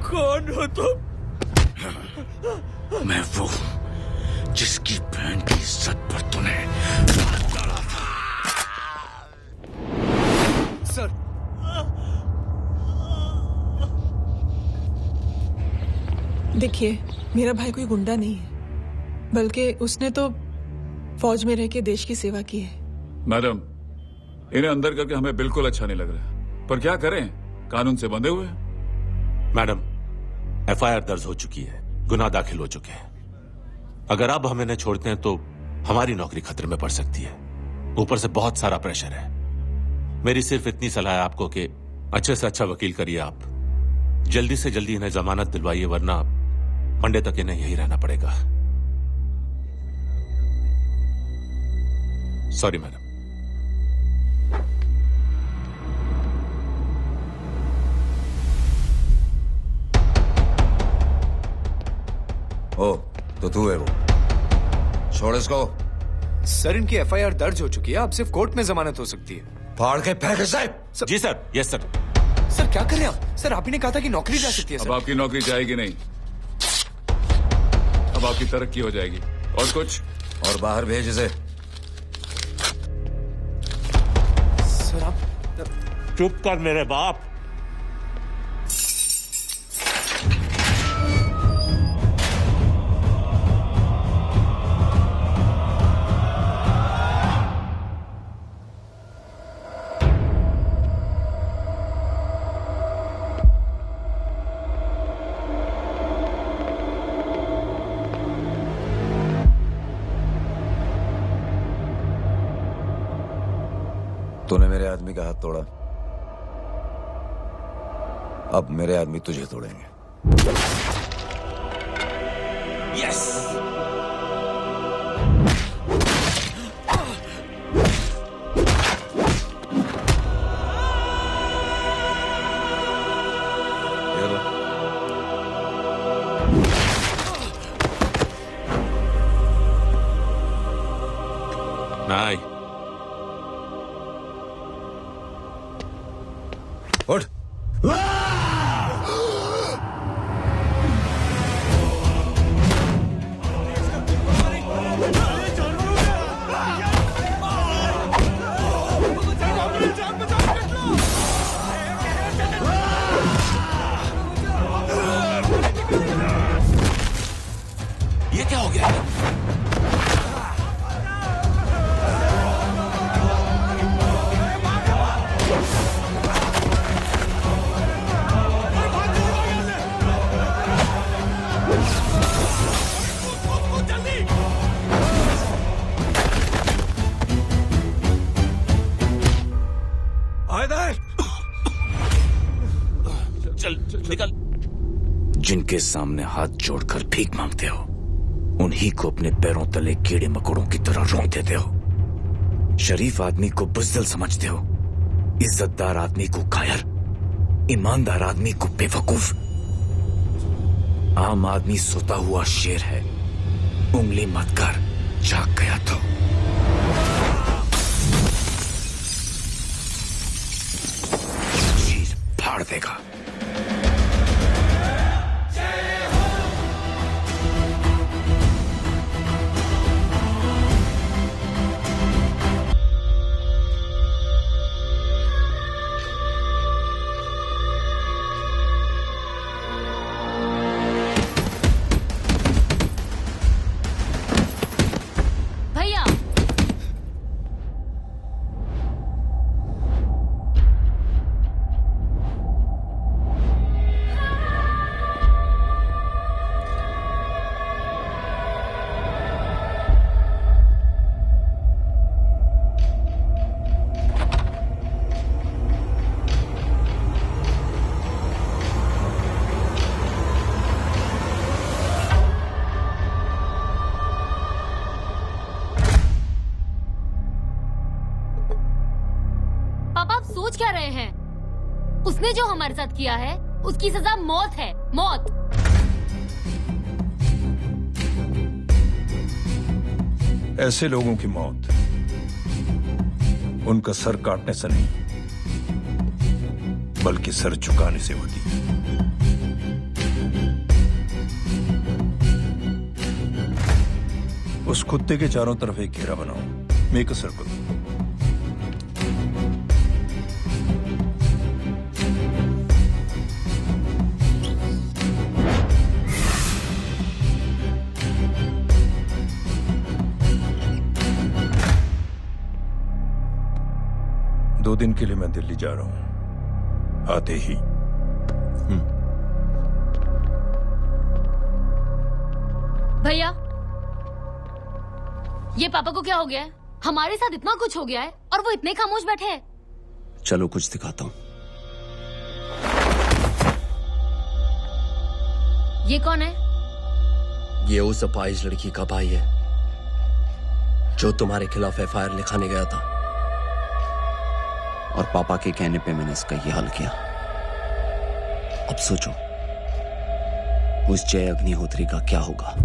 कौन हो तुम? मैं वो जिसकी बहन की इज्जत पर तूने हाथ डाला था। सर, देखिए, मेरा भाई कोई गुंडा नहीं है, बल्कि उसने तो फौज में रह के देश की सेवा की है। मैडम, इन्हें अंदर करके हमें बिल्कुल अच्छा नहीं लग रहा, पर क्या करें, कानून से बंधे हुए। मैडम, एफआईआर दर्ज हो चुकी है, गुनाह दाखिल हो चुके हैं। अगर अब हम इन्हें छोड़ते हैं तो हमारी नौकरी खतरे में पड़ सकती है। ऊपर से बहुत सारा प्रेशर है। मेरी सिर्फ इतनी सलाह है आपको कि अच्छे से अच्छा वकील करिए आप। जल्दी से जल्दी इन्हें जमानत दिलवाइए, वरना मंडे तक इन्हें यही रहना पड़ेगा। Sorry madam. ओ, तो तू है वो। छोड़ इसको। सर, इनकी एफआईआर दर्ज हो चुकी है, अब सिर्फ कोर्ट में जमानत हो सकती है। फाड़ के फेंक साहब। जी सर। Yes sir. सर क्या कर रहे हैं आप? सर, आप ही ने कहा था कि नौकरी जा सकती है। अब आपकी नौकरी जाएगी नहीं, अब आपकी तरक्की हो जाएगी। और कुछ? और बाहर भेज इसे। सर आप चुप कर मेरे बाप। तूने मेरे आदमी का हाथ तोड़ा, अब मेरे आदमी तुझे तोड़ेंगे। यस। नहीं। उठ। ये क्या हो गया? निकल। जिनके सामने हाथ जोड़कर भीख मांगते हो, उन्हीं को अपने पैरों तले कीड़े मकोड़ों की तरह रौंद देते हो। शरीफ आदमी को बुज़दिल समझते हो, इज्जतदार आदमी को कायर, ईमानदार आदमी को बेवकूफ। आम आदमी सोता हुआ शेर है, उंगली मत कर, जाग गया तो। चीर फाड़ देगा। उसने जो हमारे साथ किया है उसकी सजा मौत है, मौत। ऐसे लोगों की मौत उनका सर काटने से नहीं बल्कि सर झुकाने से होती है। उस कुत्ते के चारों तरफ एक घेरा बनाओ, मेक अ सर्कल। दो दिन के लिए मैं दिल्ली जा रहा हूं, आते ही। भैया, ये पापा को क्या हो गया है? हमारे साथ इतना कुछ हो गया है और वो इतने खामोश बैठे हैं। चलो कुछ दिखाता हूं। ये कौन है? ये उस अपाहिज लड़की का भाई है जो तुम्हारे खिलाफ FIR लिखाने गया था, और पापा के कहने पे मैंने इसका ये हाल किया। अब सोचो उस जय अग्निहोत्री का क्या होगा।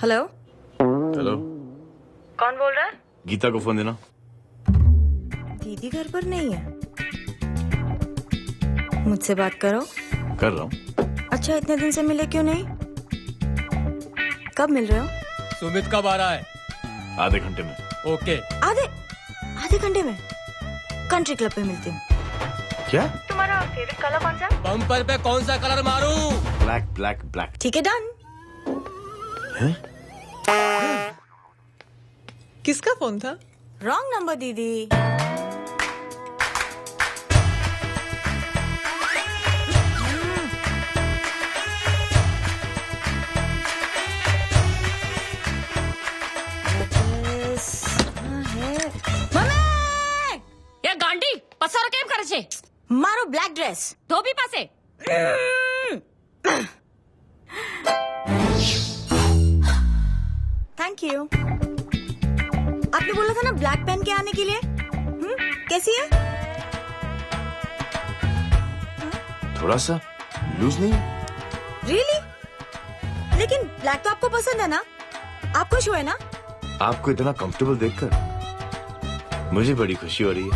हेलो हेलो, कौन बोल रहा है? गीता को फोन देना। दीदी घर पर नहीं है। मुझसे बात करो। कर रहा हूँ। अच्छा, इतने दिन से मिले क्यों नहीं? कब मिल रहे हो? सुमित कब आ रहा है? आधे घंटे में। ओके। आधे घंटे में कंट्री क्लब पे मिलती हूँ। क्या? तुम्हारा फेवरेट कलर कौन सा? बम्पर पे कौन सा कलर मारूं? Black black black. ठीक है, डन। किसका फोन था? रॉन्ग नंबर दीदी। ये गांडी पसारो केम करे छे? मारो ब्लैक ड्रेस धोबी पासे। Thank you. आपने बोला था ना ब्लैक पेन के आने के लिए। कैसी है? थोड़ा सा लूज नहीं? रियली? लेकिन ब्लैक तो आपको पसंद है ना? आप खुश हुए ना? आपको इतना कंफर्टेबल देखकर मुझे बड़ी खुशी हो रही है।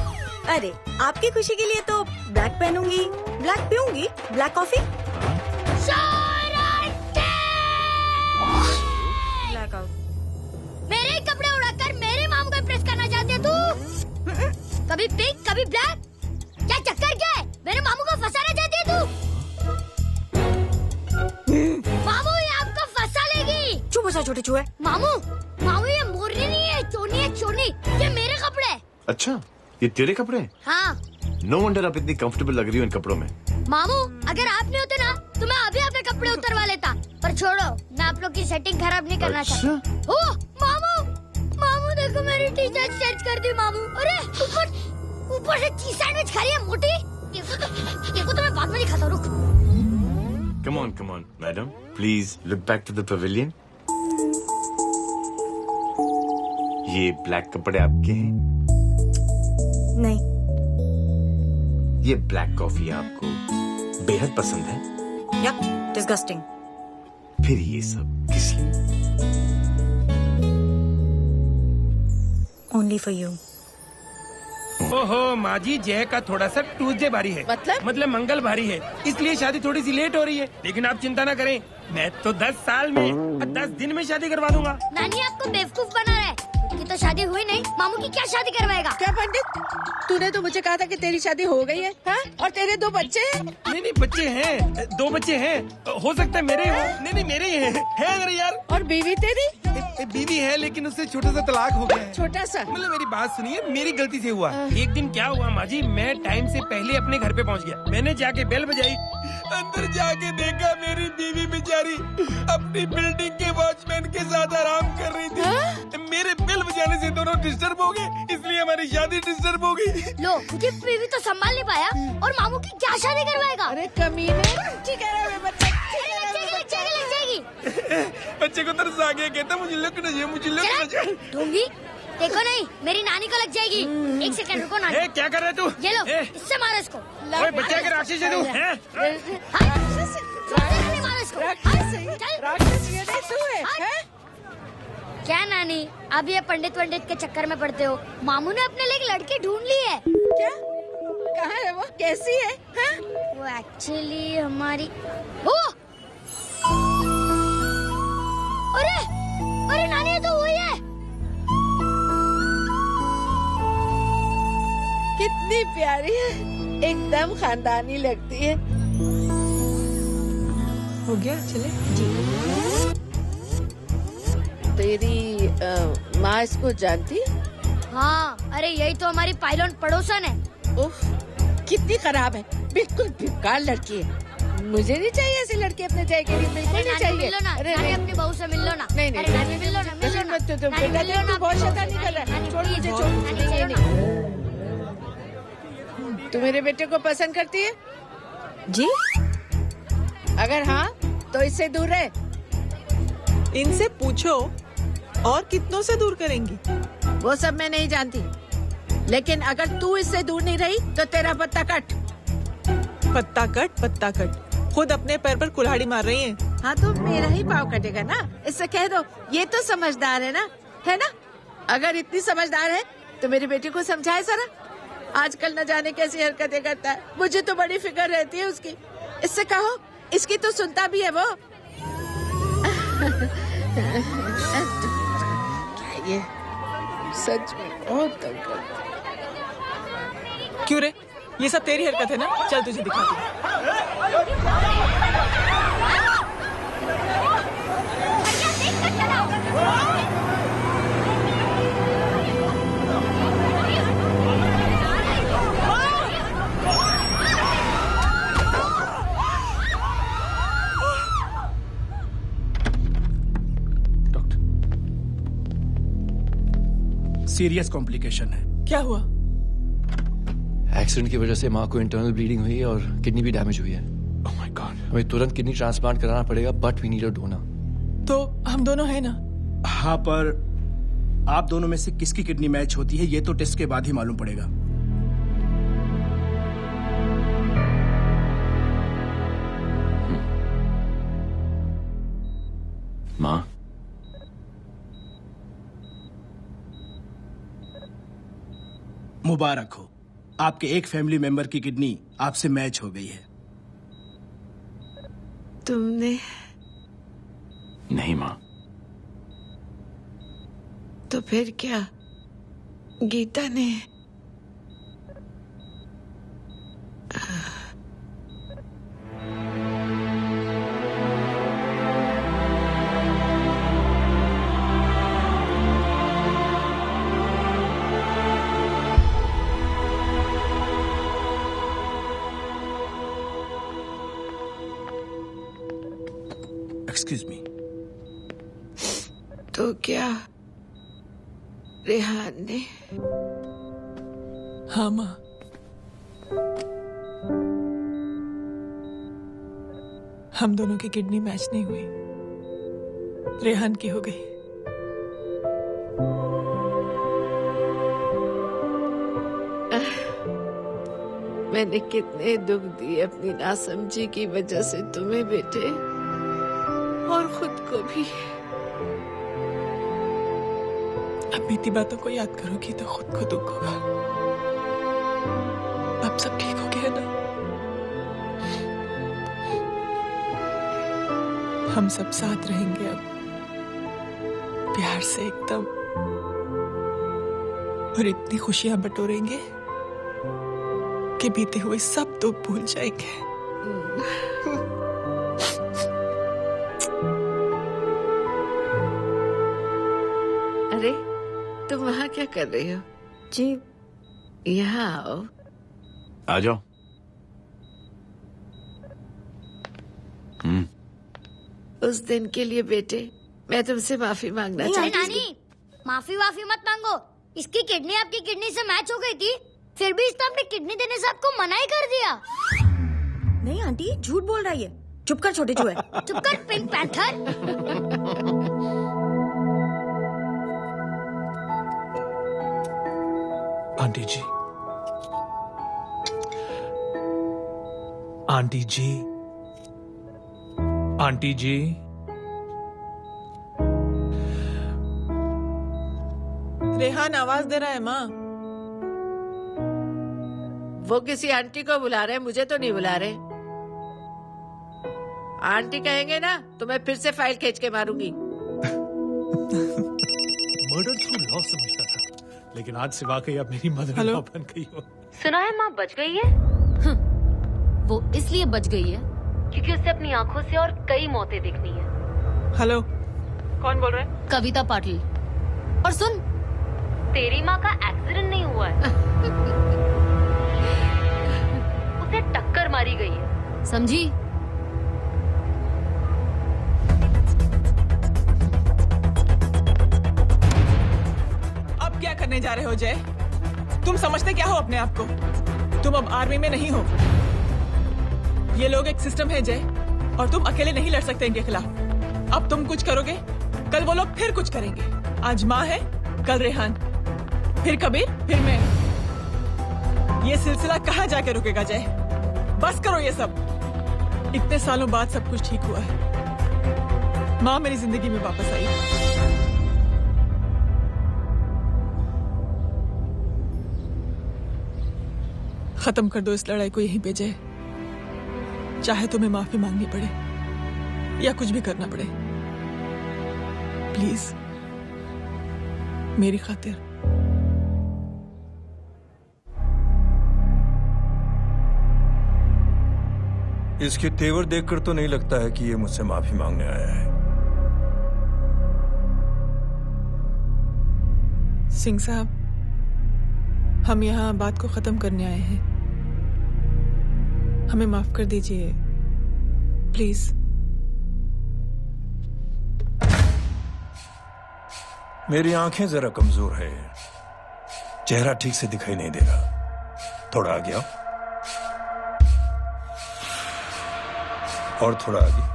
अरे, आपकी खुशी के लिए तो ब्लैक पहनूंगी, ब्लैक पीऊंगी, ब्लैक कॉफी। मेरे कपड़े उड़ाकर मेरे मामू को इम्प्रेस करना चाहती है तू? कभी पिंक कभी ब्लैक, क्या चक्कर क्या है? मेरे मामू को फंसाना चाहती है तू? मामू, ये आपको फंसा लेगी। चुप हो जा छोटे चूहे। मामू, मामू ये मोरनी नहीं है, चोनी है चोनी। ये मेरे कपड़े हैं। अच्छा, ये तेरे कपड़े हैं? हाँ। नो वंडर आप इतनी कंफर्टेबल लग रही हो इन कपड़ों में। मामू, अगर आप नहीं होते ना तो मैं अभी अपने कपड़े उतरवा लेता। पर छोड़ो, मैं आप लोग की सेटिंग खराब नहीं करना चाहता। ओह मामू, मामू देखो मेरी टी शर्ट चेंज कर दी मामू। अरे ऊपर से चीज सैंडविच खा रही है मोटी। देखो तो मैं बाद में दिखाता हूँ, रुक। Come on, madam. Please look back to the pavilion. ये ब्लैक कपड़े आपके हैं? नहीं। ये ब्लैक कॉफी आपको बेहद पसंद है? Yup, disgusting. फिर ये सब किस लिए? Only for you. ओहो माँ जी, जय का थोड़ा सा ट्यूसडे भारी है। मतलब मंगल भारी है, इसलिए शादी थोड़ी सी लेट हो रही है। लेकिन आप चिंता ना करें, मैं तो 10 साल में 10 दिन में शादी करवा दूंगा। नानी आपको बेवकूफ बना रहा है। की तो शादी हुई नहीं, मामू की क्या शादी करवाएगा? क्या पंडित, तूने तो मुझे कहा था कि तेरी शादी हो गई है, हाँ? और तेरे 2 बच्चे हैं। नहीं बच्चे हैं, 2 बच्चे हैं। हो सकता है मेरे हो। नहीं मेरे ही हैं। है अगर यार। और बीवी तेरी? बीवी है लेकिन उससे छोटा सा तलाक हो गया है। छोटा सा? मतलब मेरी बात सुनिए, मेरी गलती से हुआ। एक दिन क्या हुआ माँ जी, मैं टाइम से पहले अपने घर पे पहुँच गया। मैंने जाके बेल बजाई, अंदर जाके देखा मेरी बीवी बेचारी अपनी बिल्डिंग के वॉचमैन के साथ आराम कर रही थी। मेरे बेल बजाने से दोनों डिस्टर्ब हो गए, इसलिए हमारी शादी डिस्टर्ब हो गई। लो, मुझे बीवी तो संभाल नहीं पाया और मामू की क्या शादी करवाएगा? अरे कमीने, ठीक है बच्चे को तरस आ गया, कहता मुझे लगना चाहिए, मुझे लगना चाहिए। दूंगी देखो नहीं, मेरी नानी को लग जाएगी। 1 सेकंड रुको नानी। क्या कर रहे तू? ये लो, इससे मारो इसको। ओए बच्चा के राक्षस है तू, हैं? मारो इसको। क्या नानी, अब ये पंडित के चक्कर में पड़ते हो? मामू ने अपने लिए एक लड़की ढूंढ ली है। क्या? कहाँ है वो? कैसी है? हाँ? वो एक्चुअली हमारी अरे नानी, ये तो वही है। कितनी प्यारी है, एकदम खानदानी लगती है। हो गया, चले जी। तेरी माँ इसको जानती? हाँ, अरे यही तो हमारी पायलट पड़ोसन है। उफ, कितनी खराब है, बिल्कुल बेकार लड़की है। मुझे नहीं चाहिए ऐसी लड़की अपने जय के लिए, बिल्कुल नहीं चाहिए। अरे नानी, अपनी बहू से मिल लो ना। नहीं अरे नानी, मिल लो ना, मिल लो ना। तू बहुत शैतानी कर रहा है, छोड़ मुझे, छोड़। तू मेरे बेटे को पसंद करती है? जी। अगर हाँ तो इससे दूर रहे। इनसे पूछो और कितनों से दूर करेंगी? वो सब मैं नहीं जानती, लेकिन अगर तू इससे दूर नहीं रही तो तेरा पत्ता कट। पत्ता कट खुद अपने पैर पर कुल्हाड़ी मार रही हैं। हाँ तो मेरा ही पाँव कटेगा ना, इससे कह दो। ये तो समझदार है ना? अगर इतनी समझदार है तो मेरी बेटी को समझाए जरा। आजकल न जाने कैसी हरकतें करता है, मुझे तो बड़ी फिक्र रहती है उसकी। इससे कहो, इसकी तो सुनता भी है वो। क्या ये सच में बहुत तंग करता है। क्यों रे, ये सब तेरी हरकत है ना? चल तुझे दिखाती हूँ। सीरियस कॉम्प्लिकेशन है। क्या हुआ? एक्सीडेंट की वजह से माँ को इंटरनल ब्लीडिंग हुई है और किडनी भी डैमेज हुई है। Oh my god. हमें तुरंत किडनी ट्रांसप्लांट कराना पड़ेगा, but we need a donor. तो हम दोनों हैं ना? हाँ, पर आप दोनों में से किसकी किडनी मैच होती है ये तो टेस्ट के बाद ही मालूम पड़ेगा। माँ, मुबारक हो, आपके एक फैमिली मेंबर की किडनी आपसे मैच हो गई है। तुमने? नहीं माँ। तो फिर क्या? गीता ने? Excuse me. तो क्या रेहान ने? हाँ माँ, हम दोनों की किडनी मैच नहीं हुई, रेहान की हो गई। मैंने कितने दुख दिए अपनी नासमझी की वजह से तुम्हें बेटे, और खुद को भी। अब बीती बातों को याद करोगी तो खुद को दुख होगा। अब सब ठीक हो गया ना? हम सब साथ रहेंगे अब, प्यार से एकदम, और इतनी खुशियां बटोरेंगे आपके बीते हुए सब दुख भूल जाएंगे। अरे तुम वहाँ क्या कर रही हो? जी यहाँ आओ। आ जाओ। उस दिन के लिए बेटे मैं तुमसे माफी मांगना चाहती हूँ। नानी माफी वाफी मत मांगो। इसकी किडनी आपकी किडनी से मैच हो गई थी, फिर भी इसने अपनी किडनी देने से आपको मना ही कर दिया। नहीं आंटी, झूठ बोल रही है। चुप कर छोटे चूहे। चुप कर पिंक पैंथर। आंटी जी, आंटी जी, आंटी जी, रेहान आवाज दे रहा है माँ। वो किसी आंटी को बुला रहे हैं, मुझे तो नहीं बुला रहे। आंटी कहेंगे ना तो मैं फिर से फाइल खींच के मारूंगी। मर्डर थ्रू लॉ समझता था, लेकिन आज से वाकई अब मेरी मदर लॉ बन गई हो। सुना है माँ बच गई है। वो इसलिए बच गई है क्योंकि उसे अपनी आंखों से और कई मौतें देखनी है। हेलो, कौन बोल रहा है? कविता पाटिल। और सुन, तेरी माँ का एक्सीडेंट नहीं हुआ है, उसे टक्कर मारी गई है, समझी? अब क्या करने जा रहे हो जय? तुम समझते क्या हो अपने आप को? तुम अब आर्मी में नहीं हो। ये लोग एक सिस्टम है जय, और तुम अकेले नहीं लड़ सकते इनके खिलाफ। अब तुम कुछ करोगे, कल वो लोग फिर कुछ करेंगे। आज माँ है, कल रेहान, फिर कबीर, फिर मैं। ये सिलसिला कहाँ जाके रुकेगा जय? बस करो ये सब। इतने सालों बाद सब कुछ ठीक हुआ है। माँ मेरी जिंदगी में वापस आई। खत्म कर दो इस लड़ाई को यहीं पे जय। चाहे तुम्हें माफी मांगनी पड़े या कुछ भी करना पड़े, प्लीज मेरी खातिर। इसके तेवर देखकर तो नहीं लगता है कि ये मुझसे माफी मांगने आया है। सिंह साहब, हम यहाँ बात को खत्म करने आए हैं। हमें माफ कर दीजिए प्लीज। मेरी आंखें जरा कमजोर है, चेहरा ठीक से दिखाई नहीं दे रहा। थोड़ा आगे आओ, और थोड़ा आगे।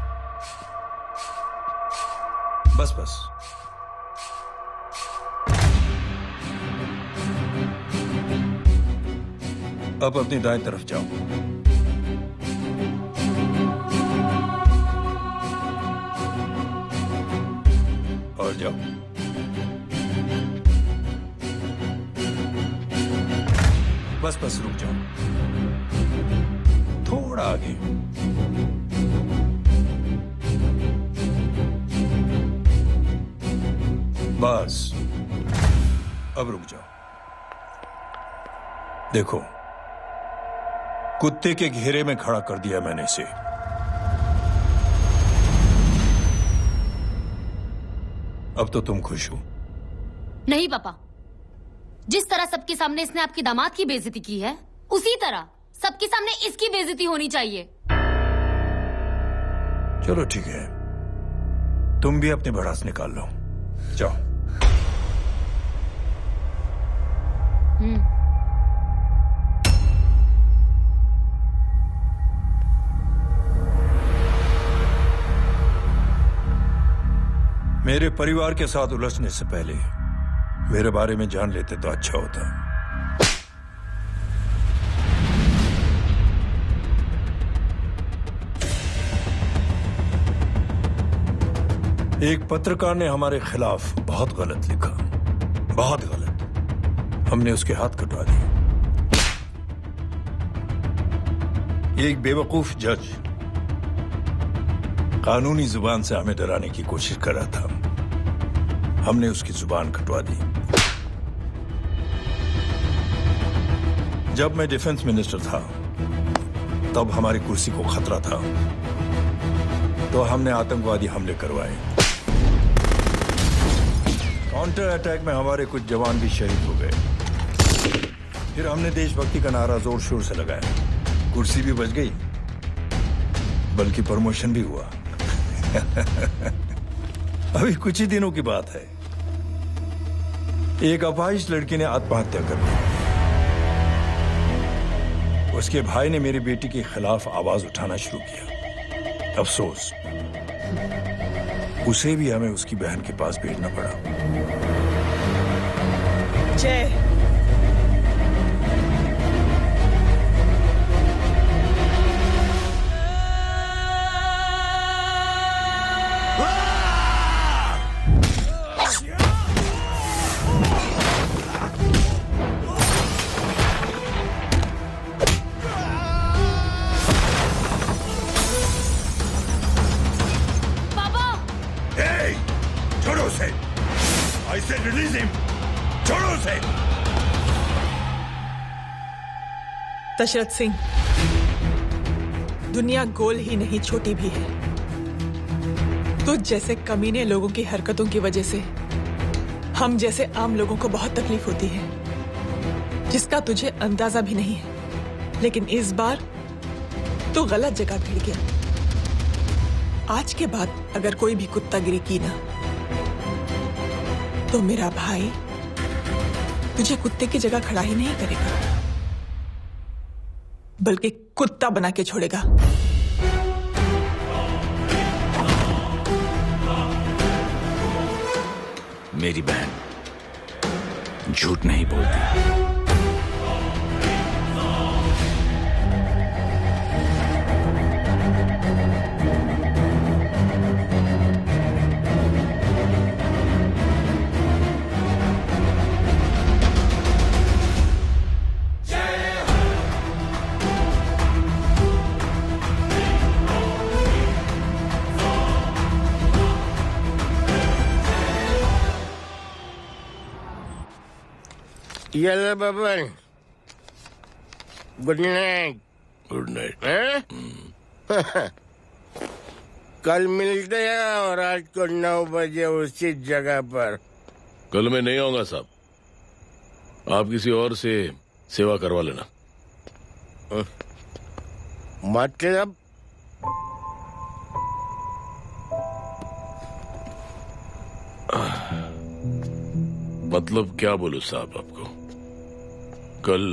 बस बस। अब अपनी दाएं तरफ जाओ। और जाओ। बस बस रुक जाओ, थोड़ा आगे। बस अब रुक जाओ। देखो, कुत्ते के घेरे में खड़ा कर दिया मैंने इसे। अब तो तुम खुश हो? नहीं पापा, जिस तरह सबके सामने इसने आपकी दामाद की बेइज्जती की है, उसी तरह सबके सामने इसकी बेइज्जती होनी चाहिए। चलो ठीक है, तुम भी अपनी भड़ास निकाल लो। जाओ। मेरे परिवार के साथ उलझने से पहले मेरे बारे में जान लेते तो अच्छा होता। एक पत्रकार ने हमारे खिलाफ बहुत गलत लिखा, बहुत गलत। हमने उसके हाथ कटवा दिए। एक बेवकूफ जज कानूनी जुबान से हमें डराने की कोशिश कर रहा था, हमने उसकी जुबान कटवा दी। जब मैं डिफेंस मिनिस्टर था तब हमारी कुर्सी को खतरा था, तो हमने आतंकवादी हमले करवाए। काउंटर अटैक में हमारे कुछ जवान भी शहीद हो गए। फिर हमने देशभक्ति का नारा जोर शोर से लगाया। कुर्सी भी बच गई, बल्कि प्रमोशन भी हुआ। अभी कुछ ही दिनों की बात है, एक अपाहिज लड़की ने आत्महत्या कर ली। उसके भाई ने मेरी बेटी के खिलाफ आवाज उठाना शुरू किया। अफसोस, उसे भी हमें उसकी बहन के पास भेजना पड़ा। जय, दशरथ सिंह, दुनिया गोल ही नहीं छोटी भी है। तुझ जैसे कमीने लोगों की हरकतों की वजह से हम जैसे आम लोगों को बहुत तकलीफ होती है, जिसका तुझे अंदाजा भी नहीं है। लेकिन इस बार तो गलत जगह भिड़ गया। आज के बाद अगर कोई भी कुत्तागिरी की ना, तो मेरा भाई तुझे कुत्ते की जगह खड़ा ही नहीं करेगा, बल्कि कुत्ता बना के छोड़ेगा। मेरी बहन झूठ नहीं बोलती। Yellow Baban, good night. Good night. कल मिलते हैं और रात को 9 बजे उसी जगह पर। कल मैं नहीं आऊंगा साहब, आप किसी और से सेवा करवा लेना। मतलब? मतलब क्या बोलूं साहब आपको, कल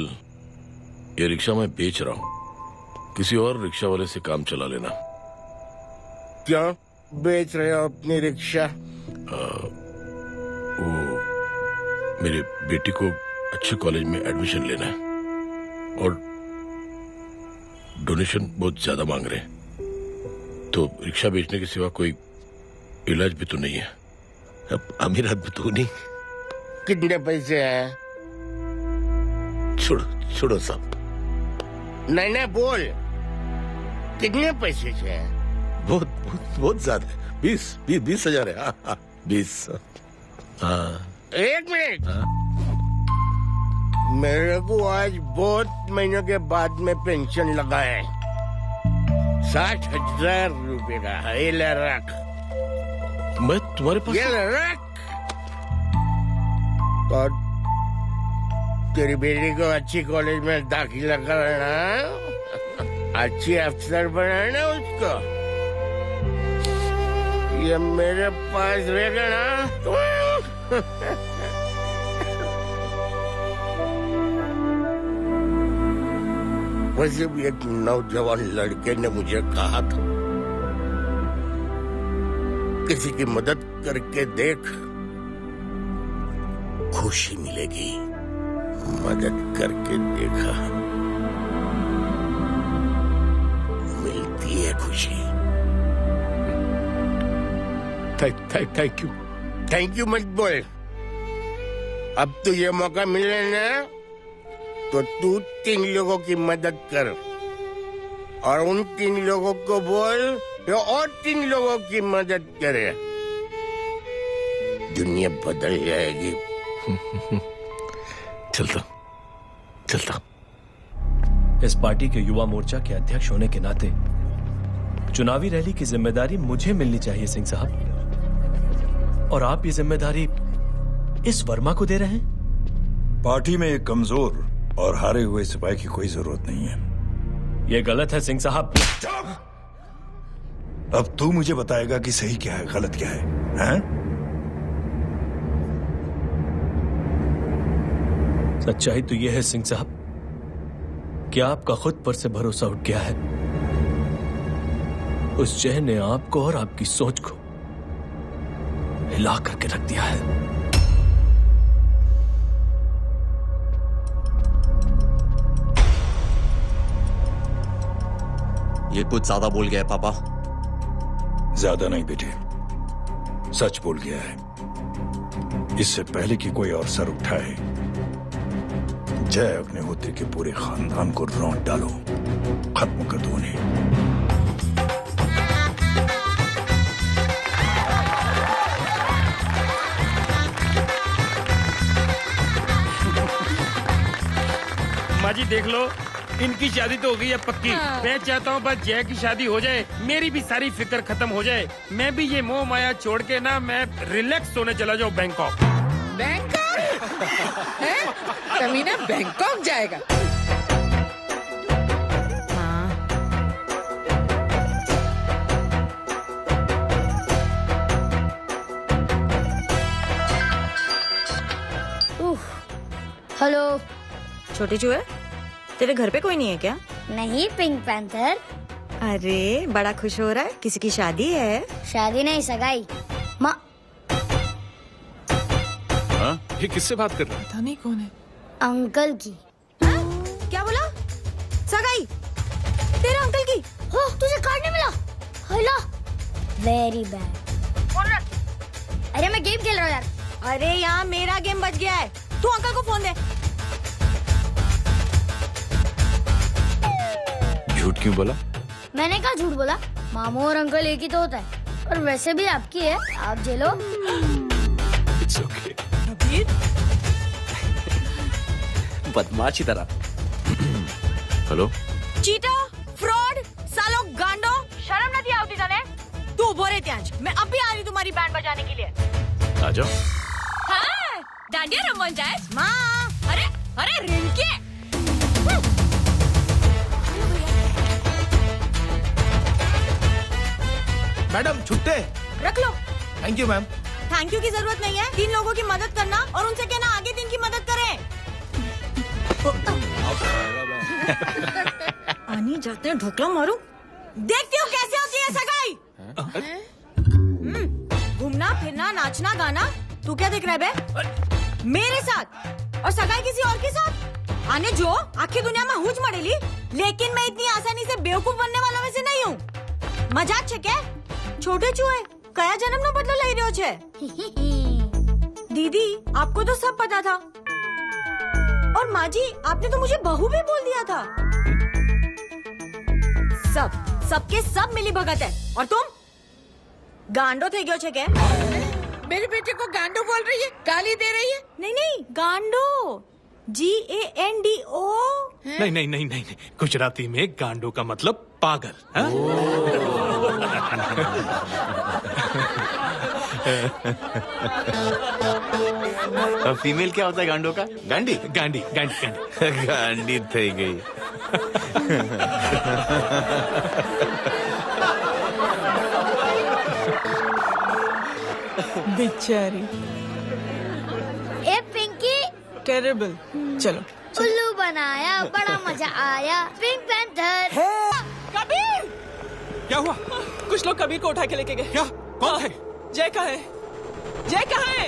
ये रिक्शा मैं बेच रहा हूं, किसी और रिक्शा वाले से काम चला लेना। क्या बेच रहे हो अपनी रिक्शा? वो मेरी बेटी को अच्छे कॉलेज में एडमिशन लेना है और डोनेशन बहुत ज्यादा मांग रहे हैं, तो रिक्शा बेचने के सिवा कोई इलाज भी तो नहीं है। अब अमीर आदमी तो नहीं। कितने पैसे हैं? छोड़ो साहब। नहीं बोल, कितने पैसे हैं? बहुत ज्यादा है। 20,000 है। हाँ, 20। हाँ। एक मिनट। मेरे को आज बहुत महीनों के बाद में पेंशन लगा है, 60,000 रुपए का। ये ले रख। मैं तुम्हारे पास? ये ले रख। और तेरी बेटी को अच्छी कॉलेज में दाखिला कराना, अच्छी अफसर बनाना उसको। ये मेरे पास रहेगा ना। वैसे भी एक नौजवान लड़के ने मुझे कहा था, किसी की मदद करके देख, खुशी मिलेगी। मदद करके देखा, मिलती है खुशी। Thank you. थैंक यू मत बोल। अब तो ये मौका मिले ना, तो तू 3 लोगों की मदद कर, और उन 3 लोगों को बोल जो और 3 लोगों की मदद करे। दुनिया बदल जाएगी। चलता। इस पार्टी के युवा मोर्चा के अध्यक्ष होने के नाते चुनावी रैली की जिम्मेदारी मुझे मिलनी चाहिए सिंह साहब, और आप ये जिम्मेदारी इस वर्मा को दे रहे हैं। पार्टी में एक कमजोर और हारे हुए सिपाही की कोई जरूरत नहीं है। ये गलत है सिंह साहब। अब तू मुझे बताएगा कि सही क्या है, गलत क्या है, हैं? सच्चाई तो यह है सिंह साहब कि आपका खुद पर से भरोसा उठ गया है। उस जय ने आपको और आपकी सोच को हिला करके रख दिया है। ये कुछ ज्यादा बोल गया है पापा। ज्यादा नहीं बेटे, सच बोल गया है। इससे पहले कि कोई और सर उठाए, जय अग्निहोत्री के पूरे खानदान को रौंद डालो, खत्म कर दो उन्हें। माँ जी देख लो, इनकी शादी तो हो गई है पक्की। हाँ। मैं चाहता हूँ बस जय की शादी हो जाए, मेरी भी सारी फिक्र खत्म हो जाए। मैं भी ये मोह माया छोड़ के ना, मैं रिलैक्स होने चला जाऊँ बैंकॉक। बैंकॉक कमीना बैंकॉक जाएगा। हेलो छोटे चूहे, तेरे घर पे कोई नहीं है क्या? नहीं पिंक पैंथर। अरे बड़ा खुश हो रहा है, किसी की शादी है? शादी नहीं, सगाई। माँ ये किससे बात कर रहा है? पता नहीं कौन है। अंकल की। क्या बोला? सगाई तेरे अंकल की? हो, तुझे कार्ड नहीं मिला? Hello, very bad. अरे मैं गेम खेल रहा हूँ यार। अरे यहाँ मेरा गेम बच गया है, तू अंकल को फोन दे। झूठ क्यों बोला? मैंने कहा झूठ बोला? मामू और अंकल एक ही तो होता है, और वैसे भी आपकी है, आप झेलो। It's okay. बदमाश तरह। हेलो, चीटा, फ्रॉड, सालो गांडो, शर्म नहीं आती तने? तू उभो रे त्यांज, मैं अब भी आ रही तुम्हारी बैंड बजाने के लिए। आ जाओ। हाँ, डांडिया रमन जाए। माँ, अरे अरे रिंकी, मैडम छुट्टे। रख लो। Thank you ma'am. Thank you की जरूरत नहीं है, 3 लोगों की मदद करना और उनसे कहना आगे 3 की मदद करें। आनी जाते हैं ढोकला मारूं। देखती हो कैसे होती है सगाई? घूमना फिरना नाचना गाना, तू क्या देख रहा है बे? मेरे साथ और सगाई किसी और के साथ? आने जो आखिर दुनिया में हुज मड़ेली, लेकिन मैं इतनी आसानी से बेवकूफ बनने वाला में से नहीं हूँ। मजाक छे क्या? छोटे चूहे कया जन्म नो बदलो लई रह्यो छे? दीदी आपको तो सब पता था, और माँ जी आपने तो मुझे बहू भी बोल दिया था। सबके सब मिली भगत है, और तुम गांडो थे गयो छे क्या? मेरे बेटे को गांडो बोल रही है, गाली दे रही है। नहीं गांडो, GANDO। नहीं, गुजराती में गांडो का मतलब पागल। फीमेल क्या होता है गांडो का? गांडी। गांडी गांडी थी गई। बेचारी। ए पिंकी, टेरेबल। चलो उल्लू बनाया, बड़ा मजा आया। Pink panther. कबीर, क्या हुआ? कुछ लोग कबीर को उठा के लेके गए। क्या? कौन है? जय कहाँ है? जय कहाँ है?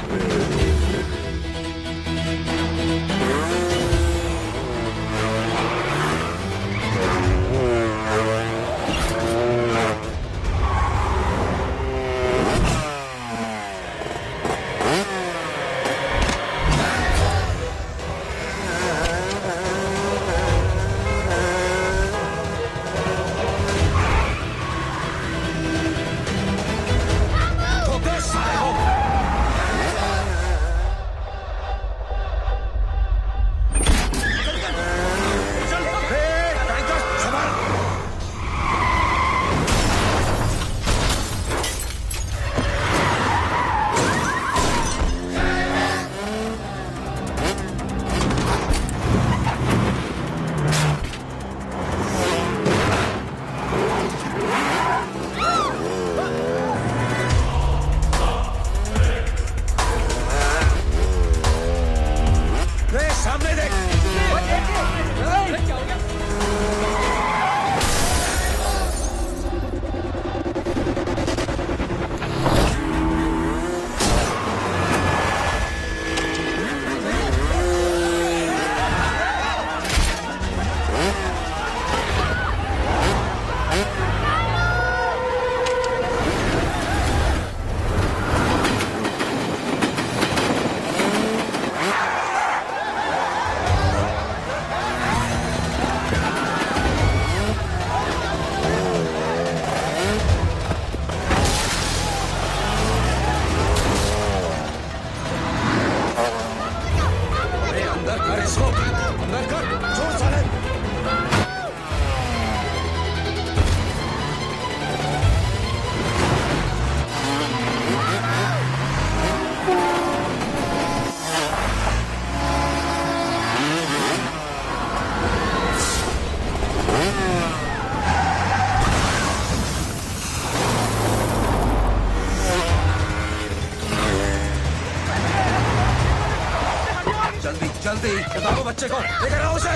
जल्दी बताओ बच्चे को, लेकर आओ उसे।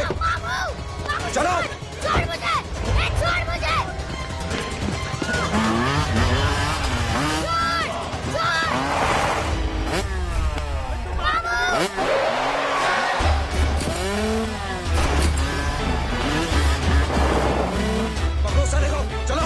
चलो छोड़ मुझे, छोड़ मुझे। पकड़ो साले को, चलो।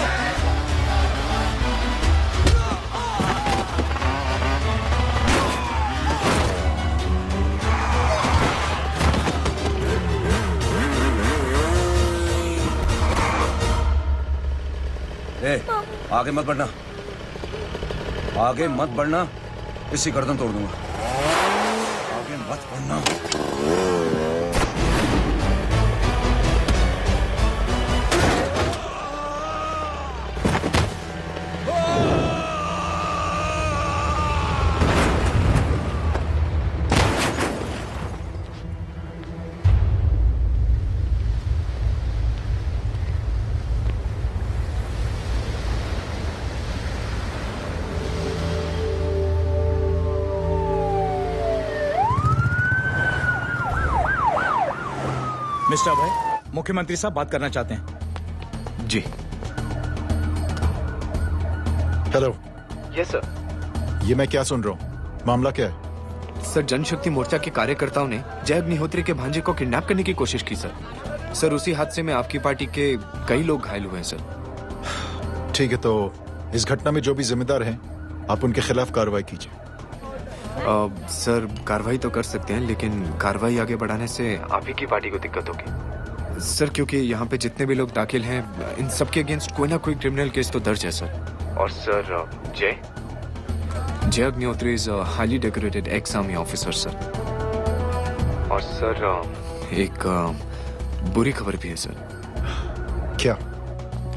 ए, आगे मत बढ़ना, आगे मत बढ़ना, इसी गर्दन तोड़ दूंगा। आगे मत बढ़ना। मिस्टर अभय, मुख्यमंत्री साहब बात करना चाहते हैं। जी। हेलो। Yes sir. ये मैं क्या सुन रहा हूँ? मामला क्या है? सर, जनशक्ति मोर्चा के कार्यकर्ताओं ने जय अग्निहोत्री के भांजे को किडनैप करने की कोशिश की सर। सर, उसी हादसे में आपकी पार्टी के कई लोग घायल हुए हैं सर। ठीक है, तो इस घटना में जो भी जिम्मेदार हैं, आप उनके खिलाफ कार्रवाई कीजिए। सर, कार्रवाई तो कर सकते हैं, लेकिन कार्रवाई आगे बढ़ाने से आप ही की पार्टी को दिक्कत होगी सर, क्योंकि यहाँ पे जितने भी लोग दाखिल हैं, इन सबके अगेंस्ट कोई ना कोई क्रिमिनल केस तो दर्ज है सर। और सर, जय Agnihotri is highly decorated ex army officer sir. और सर, एक बुरी खबर भी है सर। क्या?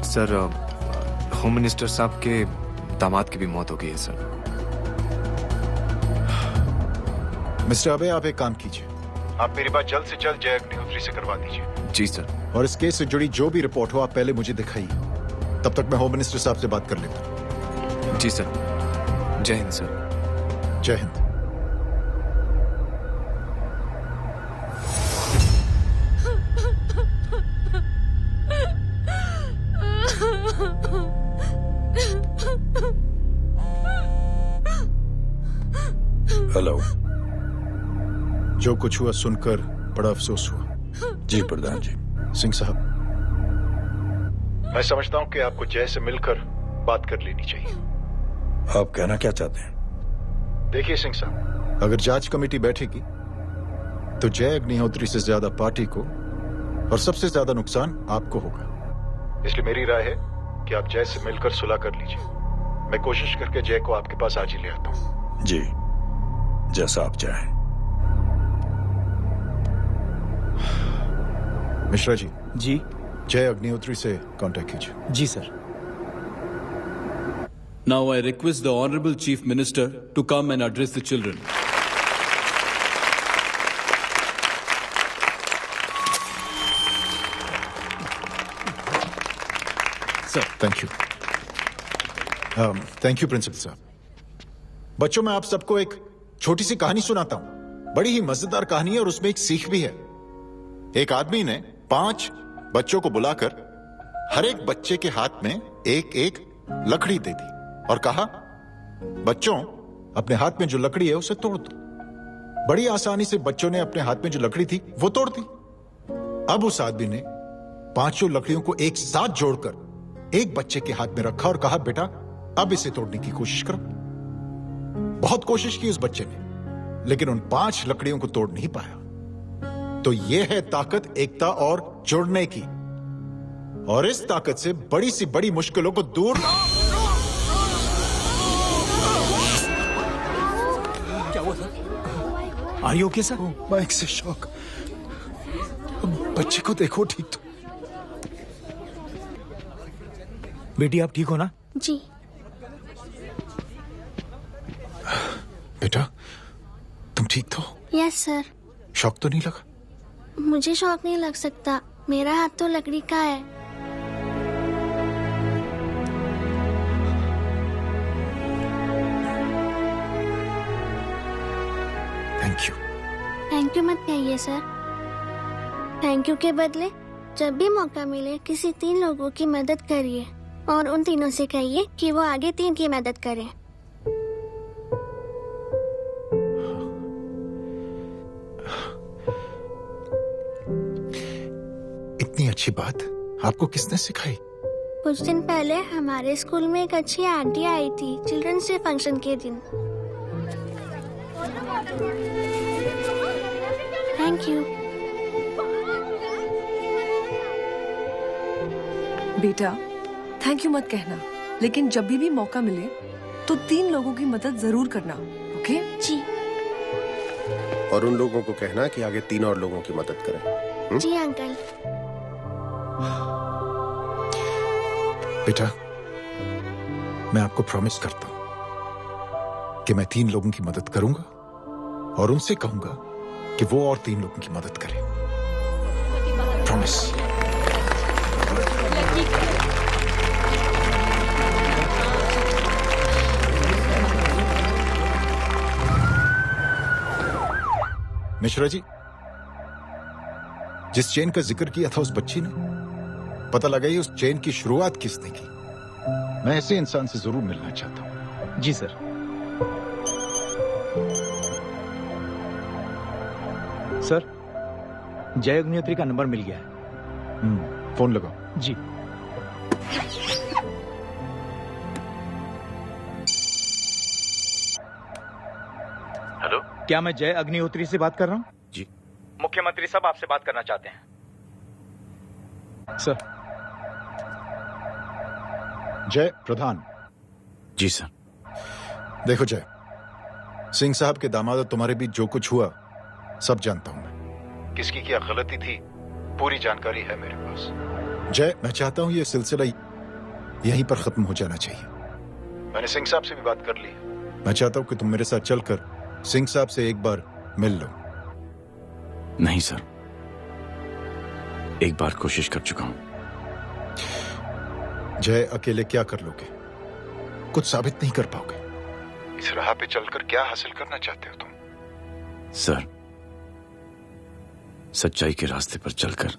सर, होम मिनिस्टर साहब के दामाद की भी मौत हो गई है सर। मिस्टर अबे, आप एक काम कीजिए, आप मेरी बात जल्द से जल्द जय अग्निहोत्री से करवा दीजिए। जी सर। और इस केस से जुड़ी जो भी रिपोर्ट हो, आप पहले मुझे दिखाइए, तब तक मैं होम मिनिस्टर साहब से बात कर लेता हूँ। जी सर। जय हिंद सर। जय हिंद। हेलो। जो कुछ हुआ सुनकर बड़ा अफसोस हुआ। जी प्रधान जी। सिंह साहब, मैं समझता हूं कि आपको जय से मिलकर बात कर लेनी चाहिए। आप कहना क्या चाहते हैं? देखिए सिंह साहब, अगर जांच कमेटी बैठेगी तो जय अग्निहोत्री से ज्यादा पार्टी को और सबसे ज्यादा नुकसान आपको होगा। इसलिए मेरी राय है कि आप जय से मिलकर सुलह कर लीजिए। मैं कोशिश करके जय को आपके पास आज ही ले आता हूं। जी, जैसा आप चाहें। मिश्रा जी। जी। जय अग्निहोत्री से कांटेक्ट कीजिए। जी sir. Now I request the Honorable Chief Minister to come and address the children. Sir, thank you. Thank you principal साहब। बच्चों, मैं आप सबको एक छोटी सी कहानी सुनाता हूं। बड़ी ही मजेदार कहानी है और उसमें एक सीख भी है। एक आदमी ने 5 बच्चों को बुलाकर हर एक बच्चे के हाथ में एक एक लकड़ी दे दी और कहा, बच्चों अपने हाथ में जो लकड़ी है उसे तोड़ दो। बड़ी आसानी से बच्चों ने अपने हाथ में जो लकड़ी थी वो तोड़ दी। अब उस आदमी ने 5 लकड़ियों को एक साथ जोड़कर एक बच्चे के हाथ में रखा और कहा, बेटा अब इसे तोड़ने की कोशिश करो। बहुत कोशिश की उस बच्चे ने, लेकिन उन 5 लकड़ियों को तोड़ नहीं पाया। तो यह है ताकत एकता और जुड़ने की, और इस ताकत से बड़ी सी बड़ी मुश्किलों को दूर। क्या हुआ sir? Are you okay sir? Bike से शॉक। बच्चे को देखो ठीक तो। बेटी आप ठीक हो ना? जी। बेटा तुम ठीक तो? Yes sir. शॉक तो नहीं लगा? मुझे शौक नहीं लग सकता, मेरा हाथ तो लकड़ी का है। Thank you. थैंक यू मत कहिए सर। थैंक यू के बदले जब भी मौका मिले किसी 3 लोगों की मदद करिए और उन तीनों से कहिए कि वो आगे 3 की मदद करें। इतनी अच्छी बात आपको किसने सिखाई? कुछ दिन पहले हमारे स्कूल में एक अच्छी आंटी आई थी चिल्ड्रंस डे फंक्शन के दिन। Thank you. बेटा थैंक यू मत कहना, लेकिन जब भी मौका मिले तो 3 लोगों की मदद जरूर करना, ओके? जी। और उन लोगों को कहना कि आगे 3 और लोगों की मदद करें। जी अंकल। बेटा मैं आपको प्रॉमिस करता हूं कि मैं 3 लोगों की मदद करूंगा और उनसे कहूंगा कि वो और 3 लोगों की मदद करें। प्रॉमिस। मिश्रा जी, जिस चेन का जिक्र किया था उस बच्ची ने, पता लगा ही उस चेन की शुरुआत किसने की। मैं ऐसे इंसान से जरूर मिलना चाहता हूं। जी सर। सर जय अग्निहोत्री का नंबर मिल गया है। फोन लगाओ। जी। हेलो, क्या मैं जय अग्निहोत्री से बात कर रहा हूँ? जी। मुख्यमंत्री साहब आपसे बात करना चाहते हैं। सर। जय प्रधान। जी सर। देखो जय, सिंह साहब के दामाद और तुम्हारे बीच जो कुछ हुआ सब जानता हूं मैं। किसकी क्या गलती थी पूरी जानकारी है मेरे पास। जय मैं चाहता हूं ये सिलसिला यहीं पर खत्म हो जाना चाहिए। मैंने सिंह साहब से भी बात कर ली। मैं चाहता हूं कि तुम मेरे साथ चलकर सिंह साहब से एक बार मिल लो। नहीं सर, एक बार कोशिश कर चुका हूं। जय अकेले क्या कर लोगे? कुछ साबित नहीं कर पाओगे। इस राह पे चलकर क्या हासिल करना चाहते हो तुम? सर, सच्चाई के रास्ते पर चलकर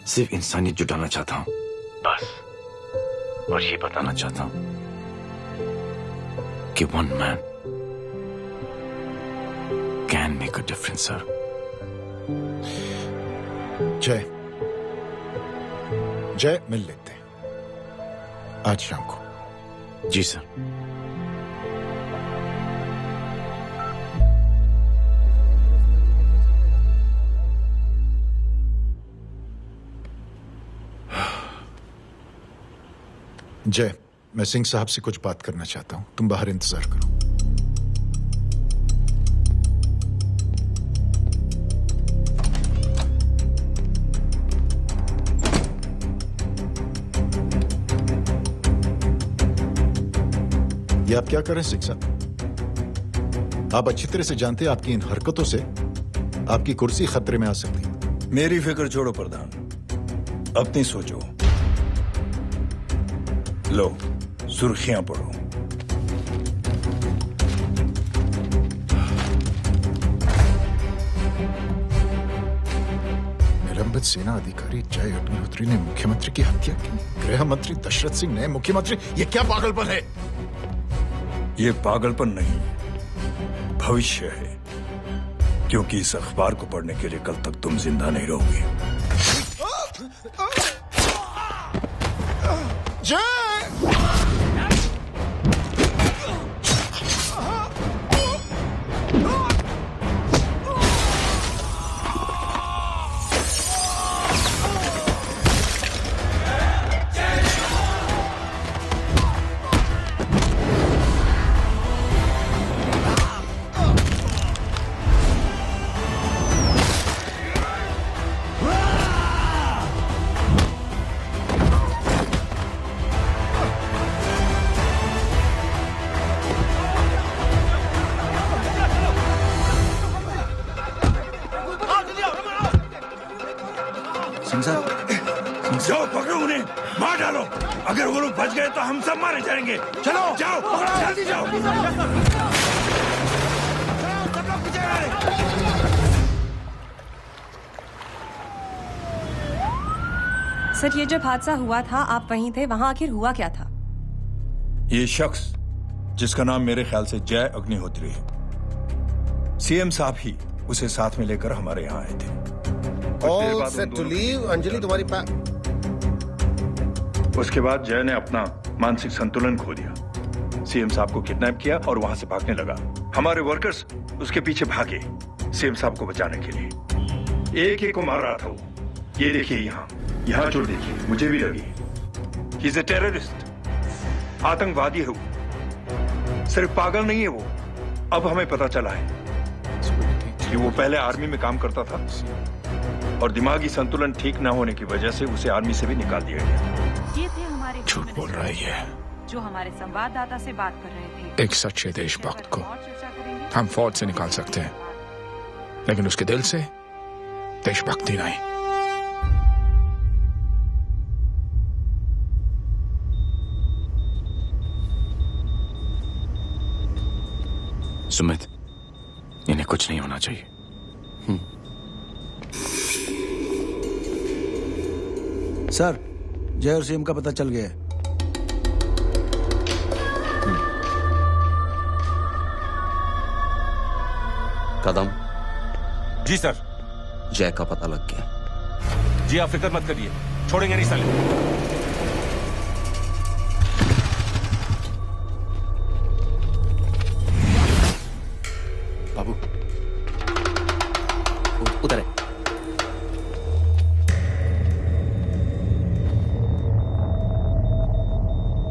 सिर्फ इंसानियत जुटाना चाहता हूं, बस। और ये बताना चाहता हूं कि one man can make a difference sir. जय जय मिल लेते हैं आज शाम को। जी सर। जय मैं सिंह साहब से कुछ बात करना चाहता हूं, तुम बाहर इंतजार करो। ये आप क्या कर रहे हैं सिंह साहब? आप अच्छी तरह से जानते हैं आपकी इन हरकतों से आपकी कुर्सी खतरे में आ सकती है। मेरी फिक्र छोड़ो प्रधान, अपनी सोचो। लो सुर्खियां पढ़ो। निलंबित सेना अधिकारी जय अग्निहोत्री ने मुख्यमंत्री की हत्या की। गृह मंत्री दशरथ सिंह ने मुख्यमंत्री, ये क्या पागलपन है? ये पागलपन नहीं, भविष्य है, क्योंकि इस अखबार को पढ़ने के लिए कल तक तुम जिंदा नहीं रहोगे। जाओ पकड़ो उन्हें, मार डालो। अगर वो लोग बच गए तो हम सब मारे जाएंगे। चलो जाओ, जल्दी जाओ। सर, ये जब हादसा हुआ था आप वहीं थे, वहां आखिर हुआ क्या था? ये शख्स जिसका नाम मेरे ख्याल से जय अग्निहोत्री है, सीएम साहब ही उसे साथ में लेकर हमारे यहाँ आए थे। All set to leave. Anjali तुम्हारी उसके बाद जय ने अपना मानसिक संतुलन खो दिया, सीएम साहब को किडनैप किया और वहां से भागने लगा। हमारे वर्कर्स उसके पीछे भागे सीएम साहब को बचाने के लिए। एक एक को मार रहा था वो। ये देखिए यहाँ चोट देखिए, मुझे भी लगी। ही इज ए टेररिस्ट, आतंकवादी है वो। सिर्फ पागल नहीं है वो, अब हमें पता चला है कि वो पहले आर्मी में काम करता था और दिमागी संतुलन ठीक न होने की वजह से उसे आर्मी से भी निकाल दिया गया। ये थे हमारे झूठ बोल रहा है ये, जो हमारे संवाददाता से बात कर रहे थे। एक सच्चे देशभक्त को हम फौज से निकाल सकते हैं, लेकिन उसके दिल से देशभक्ति नहीं। सुमित, इन्हें कुछ नहीं होना चाहिए। सर, जय और सीएम का पता चल गया है। कदम। जी सर। जय का पता लग गया। जी आप फिक्र मत करिए, छोड़ेंगे नहीं साले। बाबू उधर है।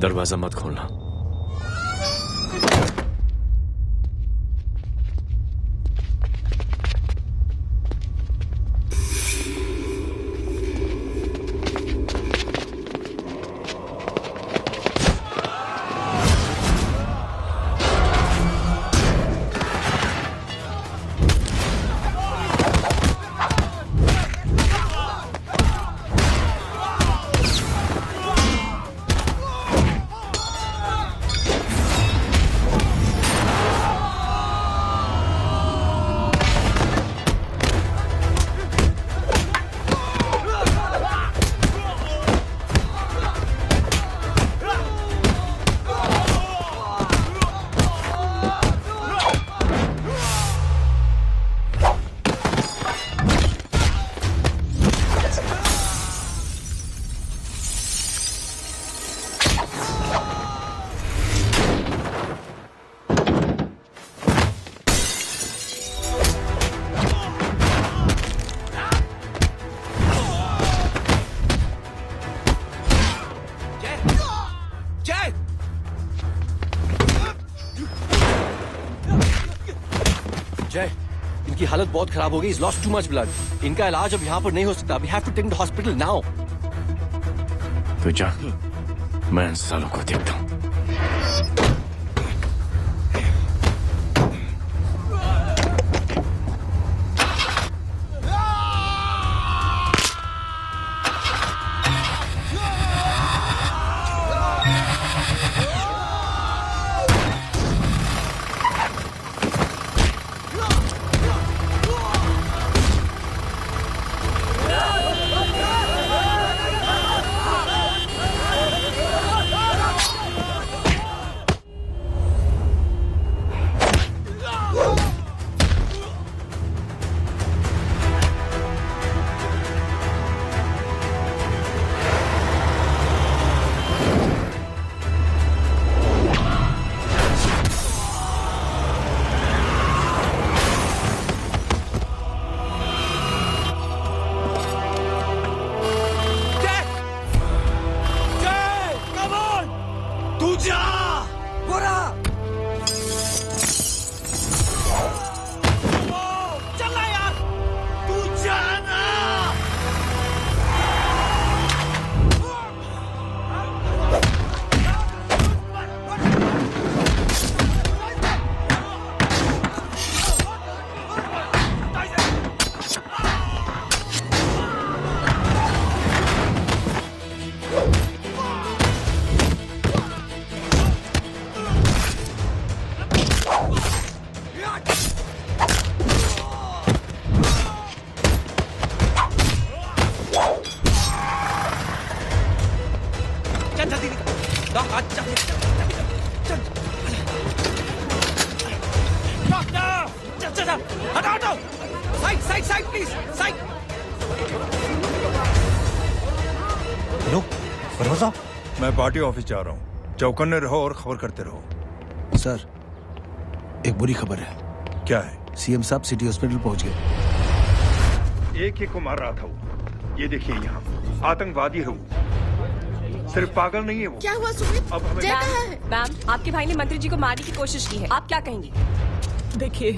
दरवाजा मत खोलना। जय, इनकी हालत बहुत खराब हो गई। Lost too much blood. इनका इलाज अब यहाँ पर नहीं हो सकता। We have to take the hospital now. तो जा, मैं इन सालों को देखता हूँ। भरोसा? मैं पार्टी ऑफिस जा रहा हूँ। चौकन्ने रहो और खबर करते रहो। सर, एक बुरी खबर है। क्या है? सीएम साहब सिटी हॉस्पिटल पहुंच गए। एक को मार रहा था वो। ये देखिए यहाँ आतंकवादी है वो। सिर्फ पागल नहीं है वो। क्या हुआ सुमित? अब हमें मैम, आपके भाई ने मंत्री जी को मारने की कोशिश की है, आप क्या कहेंगी? देखिए,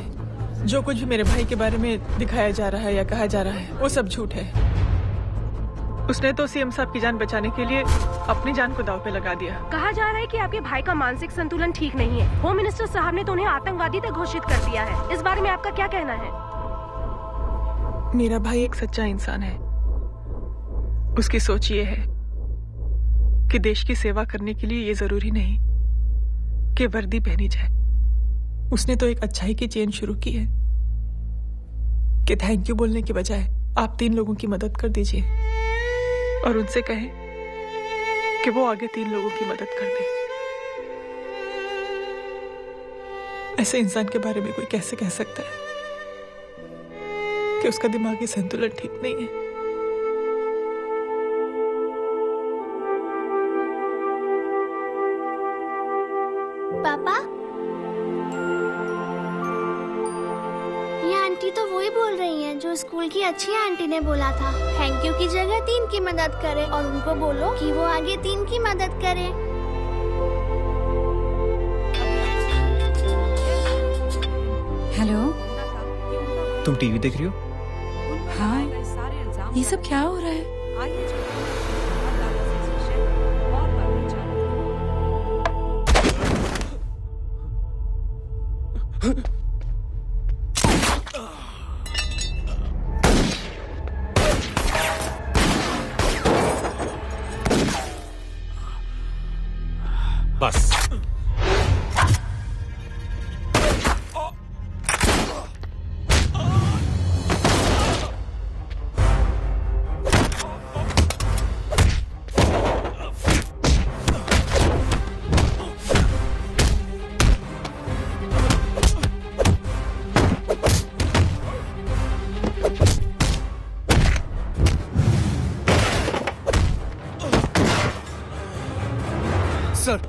जो कुछ भी मेरे भाई के बारे में दिखाया जा रहा है या कहा जा रहा है वो सब झूठ है। उसने तो सीएम साहब की जान बचाने के लिए अपनी जान को दांव पे लगा दिया। कहा जा रहा है कि आपके भाई का मानसिक संतुलन ठीक नहीं है। होम मिनिस्टर साहब ने तो उन्हें आतंकवादी तक घोषित कर दिया है। इस बारे में आपका क्या कहना है? मेरा भाई एक सच्चा इंसान है। उसकी सोच ये है कि देश की सेवा करने के लिए ये जरूरी नहीं कि वर्दी पहनी जाए। उसने तो एक अच्छाई की चेन शुरू की है कि थैंक यू बोलने के बजाय आप 3 लोगों की मदद कर दीजिए और उनसे कहें कि वो आगे 3 लोगों की मदद कर दे। ऐसे इंसान के बारे में कोई कैसे कह सकता है कि उसका दिमागी संतुलन ठीक नहीं है? पापा, ये आंटी तो वही बोल रही हैं जो स्कूल की अच्छी आंटी ने बोला था, थैंक यू की जगह 3 की मदद करें और उनको बोलो कि वो आगे 3 की मदद करें। हेलो, तुम टीवी देख रही हो? हाँ, ये सब क्या हो रहा है? बस सर,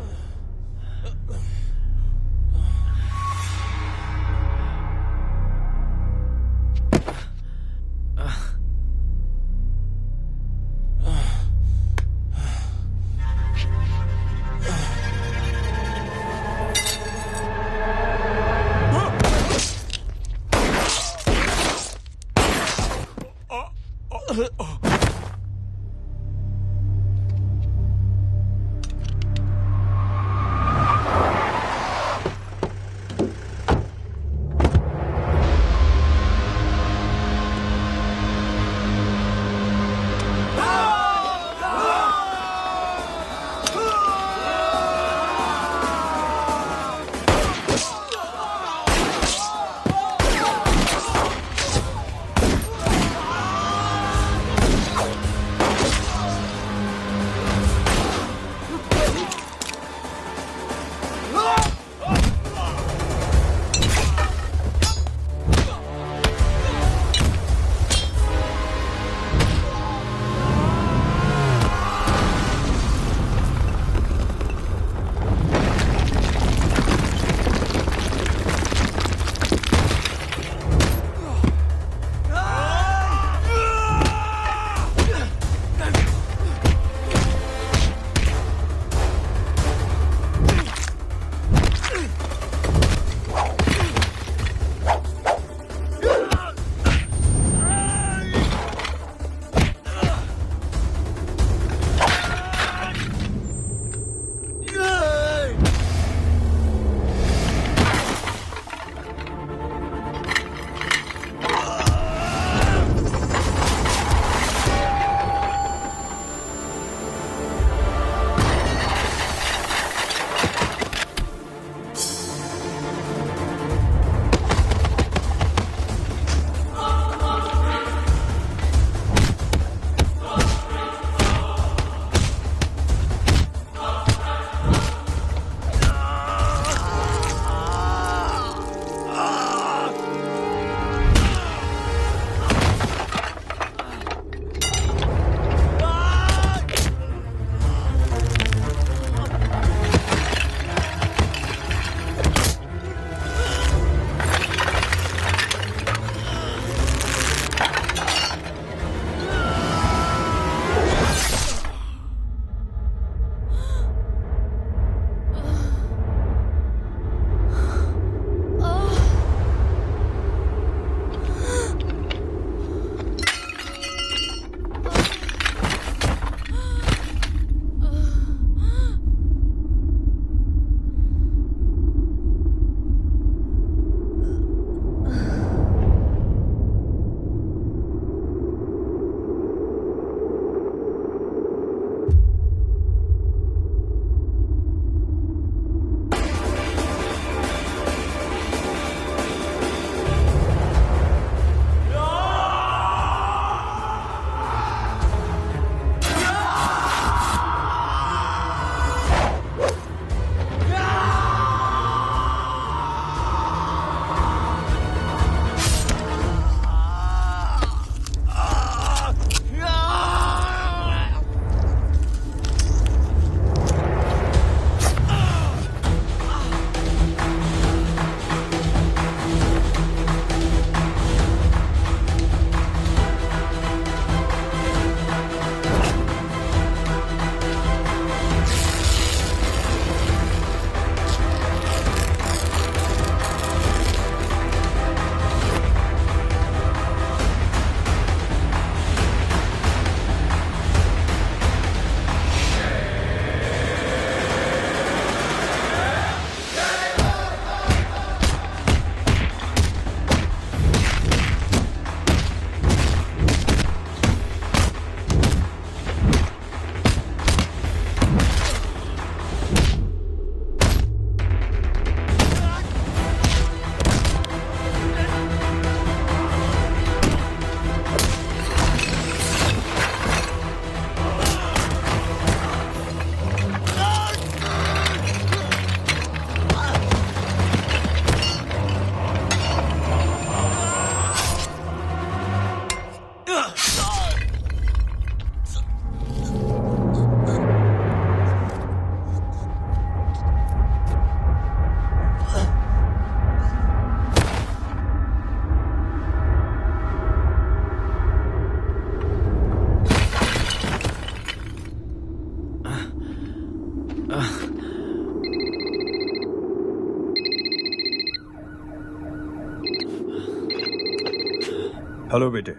हेलो बेटे।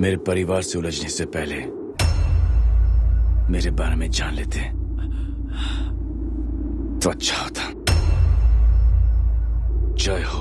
मेरे परिवार से उलझने से पहले मेरे बारे में जान लेते तो अच्छा होता। जय हो।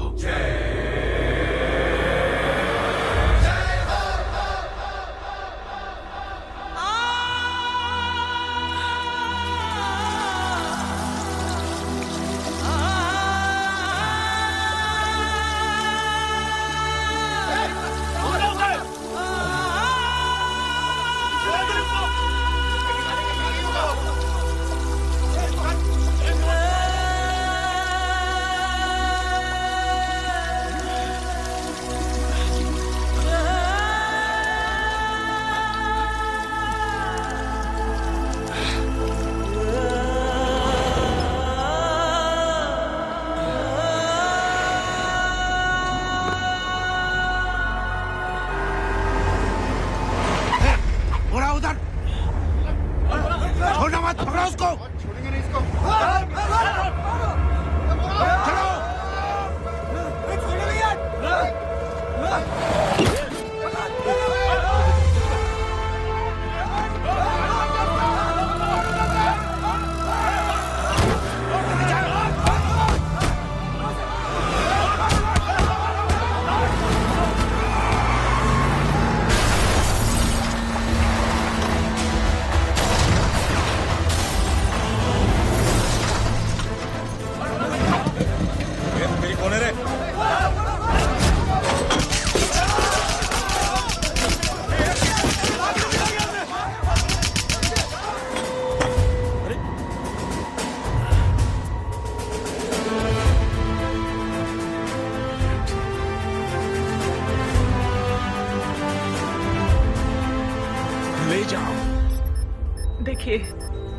देखिए,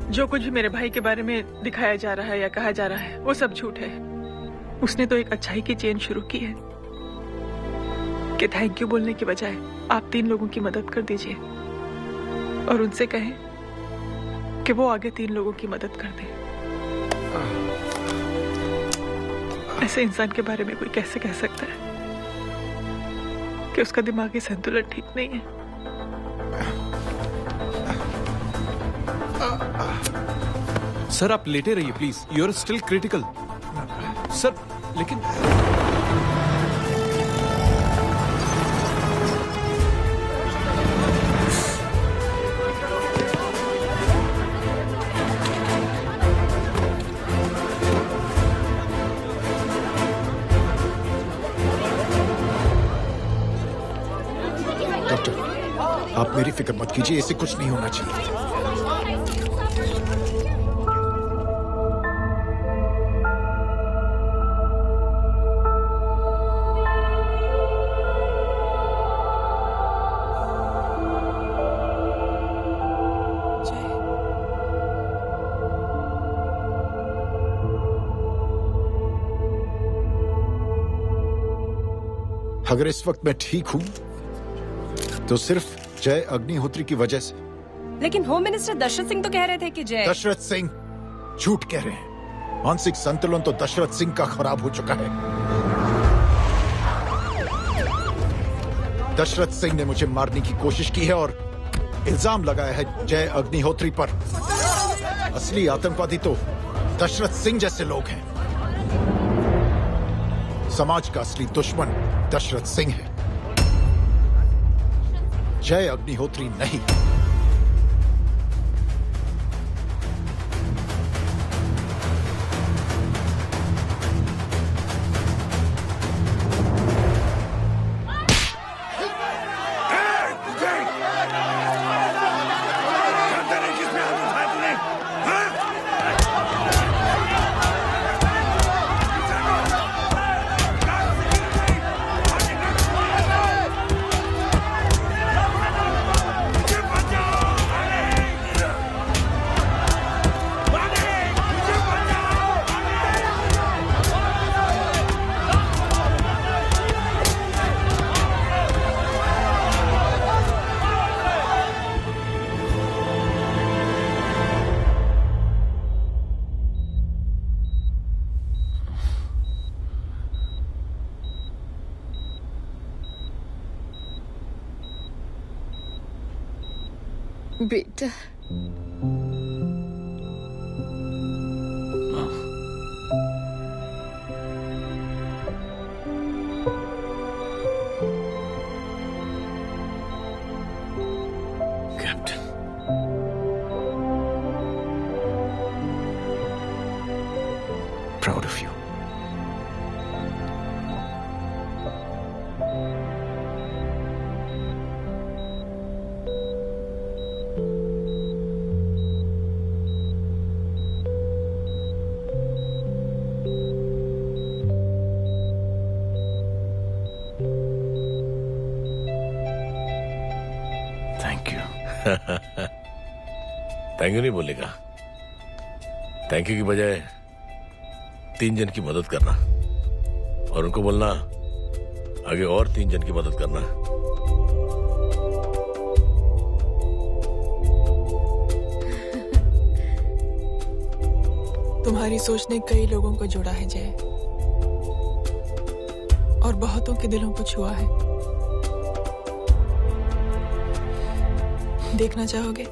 जो कुछ भी मेरे भाई के बारे में दिखाया जा रहा है या कहा जा रहा है वो सब झूठ है। उसने तो एक अच्छाई की चेन शुरू की है कि थैंक यू बोलने की बजाय आप 3 लोगों की मदद कर दीजिए और उनसे कहें कि वो आगे 3 लोगों की मदद कर दे। ऐसे इंसान के बारे में कोई कैसे कह सकता है कि उसका दिमागी संतुलन ठीक नहीं है? सर आप लेटे रहिए please, you are still critical. Sir लेकिन डॉक्टर आप मेरी फिक्र मत कीजिए, इसे कुछ नहीं होना चाहिए। अगर इस वक्त मैं ठीक हूं तो सिर्फ जय अग्निहोत्री की वजह से। लेकिन होम मिनिस्टर दशरथ सिंह तो कह रहे थे कि जय। दशरथ सिंह झूठ कह रहे हैं। मानसिक संतुलन तो दशरथ सिंह का खराब हो चुका है। दशरथ सिंह ने मुझे मारने की कोशिश की है और इल्जाम लगाया है जय अग्निहोत्री पर। असली आतंकवादी तो दशरथ सिंह जैसे लोग हैं। समाज का असली दुश्मन दशरथ सिंह है, जय अग्निहोत्री नहीं। बेटा captain, proud of you. Thank you. Thank you नहीं बोलेगा, थैंक यू की बजाय 3 जन की मदद करना और उनको बोलना आगे और 3 जन की मदद करना। तुम्हारी सोच ने कई लोगों को जोड़ा है जय, और बहुतों के दिलों को छुआ है। देखना चाहोगे?